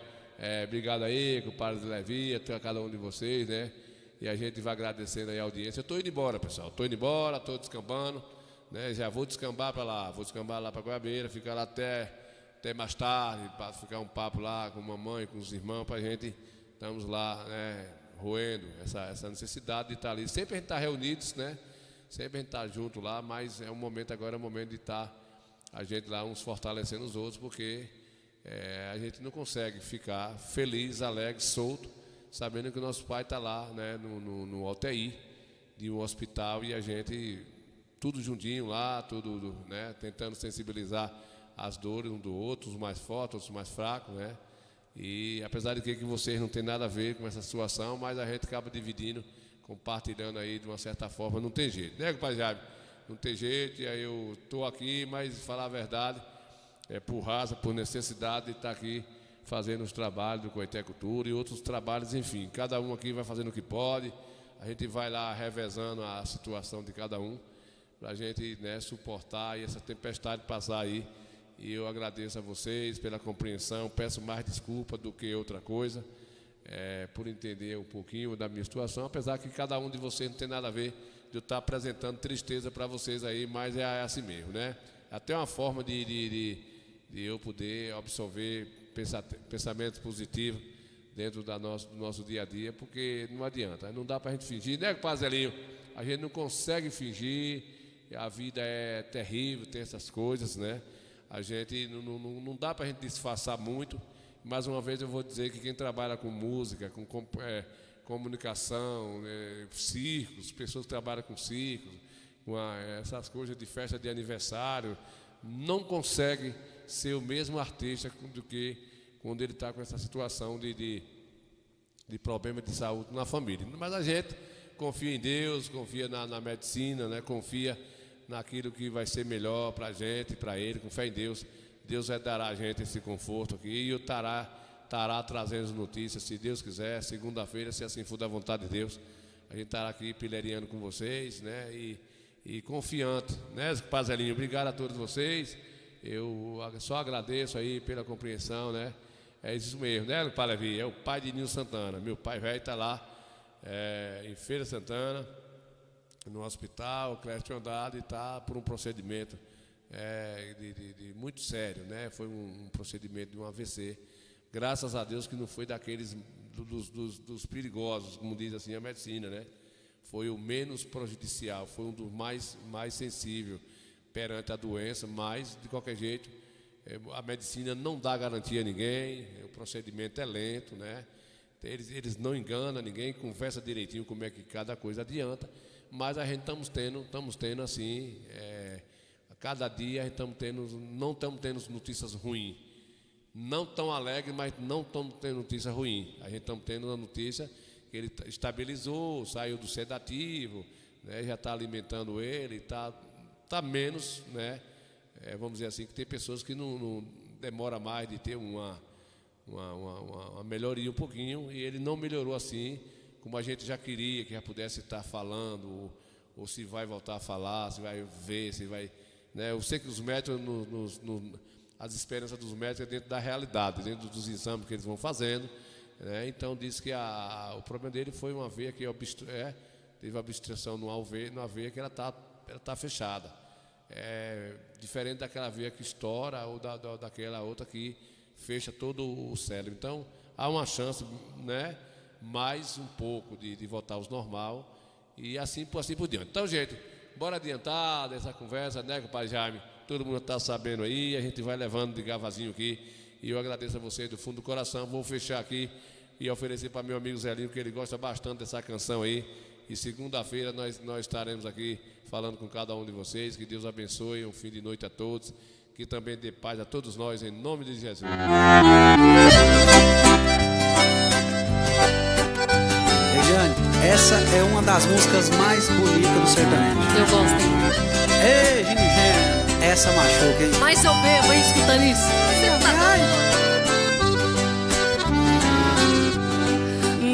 Obrigado aí, compadre Levi, a cada um de vocês, né? E a gente vai agradecendo aí a audiência. Eu estou indo embora, pessoal. Estou indo embora, estou descambando, né? Já vou descambar para lá, para Goiabeira, ficar lá até mais tarde, para ficar um papo lá com a mamãe, com os irmãos, para a gente, estamos lá, né, roendo essa necessidade de estar ali. Sempre a gente está reunidos, né? Sempre a gente está junto lá, mas agora é o momento de estar a gente lá, uns fortalecendo os outros, porque a gente não consegue ficar feliz, alegre, solto, sabendo que o nosso pai está lá, né, no UTI de um hospital, e a gente tudo juntinho lá, tudo, né, tentando sensibilizar as dores um do outro, os mais fortes, outros mais fracos, né? E apesar de que vocês não tem nada a ver com essa situação, mas a gente acaba dividindo, compartilhando aí de uma certa forma, não tem jeito, né, compadre Jaime? Não tem jeito, e aí eu estou aqui, mas falar a verdade, por raça, por necessidade de estar aqui fazendo os trabalhos do Coiteco Tour e outros trabalhos, enfim. Cada um aqui vai fazendo o que pode, a gente vai lá revezando a situação de cada um, para a gente, né, suportar e essa tempestade passar aí. E eu agradeço a vocês pela compreensão, peço mais desculpa do que outra coisa, por entender um pouquinho da minha situação, apesar que cada um de vocês não tem nada a ver de eu estar apresentando tristeza para vocês aí, mas é assim mesmo, né? Até uma forma de eu poder absorver pensamentos positivos dentro do nosso dia a dia, porque não adianta, não dá para a gente fingir, né, Pazelinho? A gente não consegue fingir, a vida é terrível, tem essas coisas, né? A gente não dá para a gente disfarçar muito. Mais uma vez eu vou dizer que quem trabalha com música, com comunicação, circos, pessoas que trabalham com circos, com essas coisas de festa de aniversário, não consegue ser o mesmo artista do que quando ele está com essa situação de problema de saúde na família. Mas a gente confia em Deus, confia na medicina, né? Confia naquilo que vai ser melhor para a gente, para ele, com fé em Deus. Deus vai dar a gente esse conforto aqui e eu estará trazendo as notícias, se Deus quiser, segunda-feira, se assim for da vontade de Deus. A gente estará aqui pilheriando com vocês, né? E confiante, né, Pazelinho? Obrigado a todos vocês. Eu só agradeço aí pela compreensão, né? É isso mesmo, né, Pai Levi? É o pai de Nilson Santana. Meu pai velho está lá em Feira Santana, no hospital, Clécio Andrade, está por um procedimento muito sério, né? Foi um procedimento de um AVC. Graças a Deus que não foi daqueles dos perigosos, como diz assim a medicina, né? Foi o menos prejudicial, foi um dos mais sensíveis perante a doença, mas, de qualquer jeito, a medicina não dá garantia a ninguém, o procedimento é lento, né? Eles não enganam ninguém, conversa direitinho como é que cada coisa adianta, mas a gente estamos tendo assim, a cada dia a gente não estamos tendo notícias ruins, não tão alegres, mas não estamos tendo notícia ruim. A gente estamos tendo uma notícia que ele estabilizou, saiu do sedativo, né? Já está alimentando ele, está menos, né? Vamos dizer assim, que tem pessoas que não demora mais de ter uma melhoria um pouquinho, e ele não melhorou assim, como a gente já queria que já pudesse estar falando, ou se vai voltar a falar, se vai ver, se vai... Né? Eu sei que os médicos, as esperanças dos médicos é dentro da realidade, dentro dos exames que eles vão fazendo. Né? Então, disse que o problema dele foi uma veia que teve obstrução na veia que ela tá fechada. Diferente daquela veia que estoura ou daquela outra que fecha todo o cérebro. Então, há uma chance, né, mais um pouco de voltar ao normal e assim por diante. Então, gente, bora adiantar dessa conversa, né, compadre Jaime? Todo mundo está sabendo aí, a gente vai levando de gavazinho aqui. E eu agradeço a vocês do fundo do coração. Vou fechar aqui e oferecer para meu amigo Zelinho, que ele gosta bastante dessa canção aí. E segunda-feira nós estaremos aqui falando com cada um de vocês. Que Deus abençoe, um fim de noite a todos. Que também dê paz a todos nós, em nome de Jesus. Regiane, essa é uma das músicas mais bonitas do sertanejo. Eu gosto, hein? Ei, Gini, essa machuca, hein? Mas eu bebo, hein, escutando isso.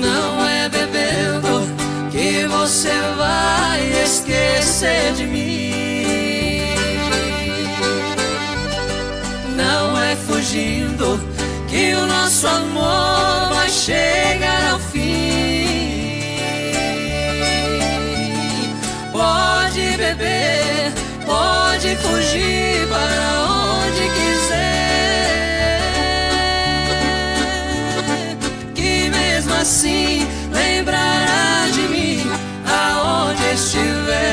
Não é bebendo que você vai esquecer de mim. Não é fugindo que o nosso amor vai chegar ao fim.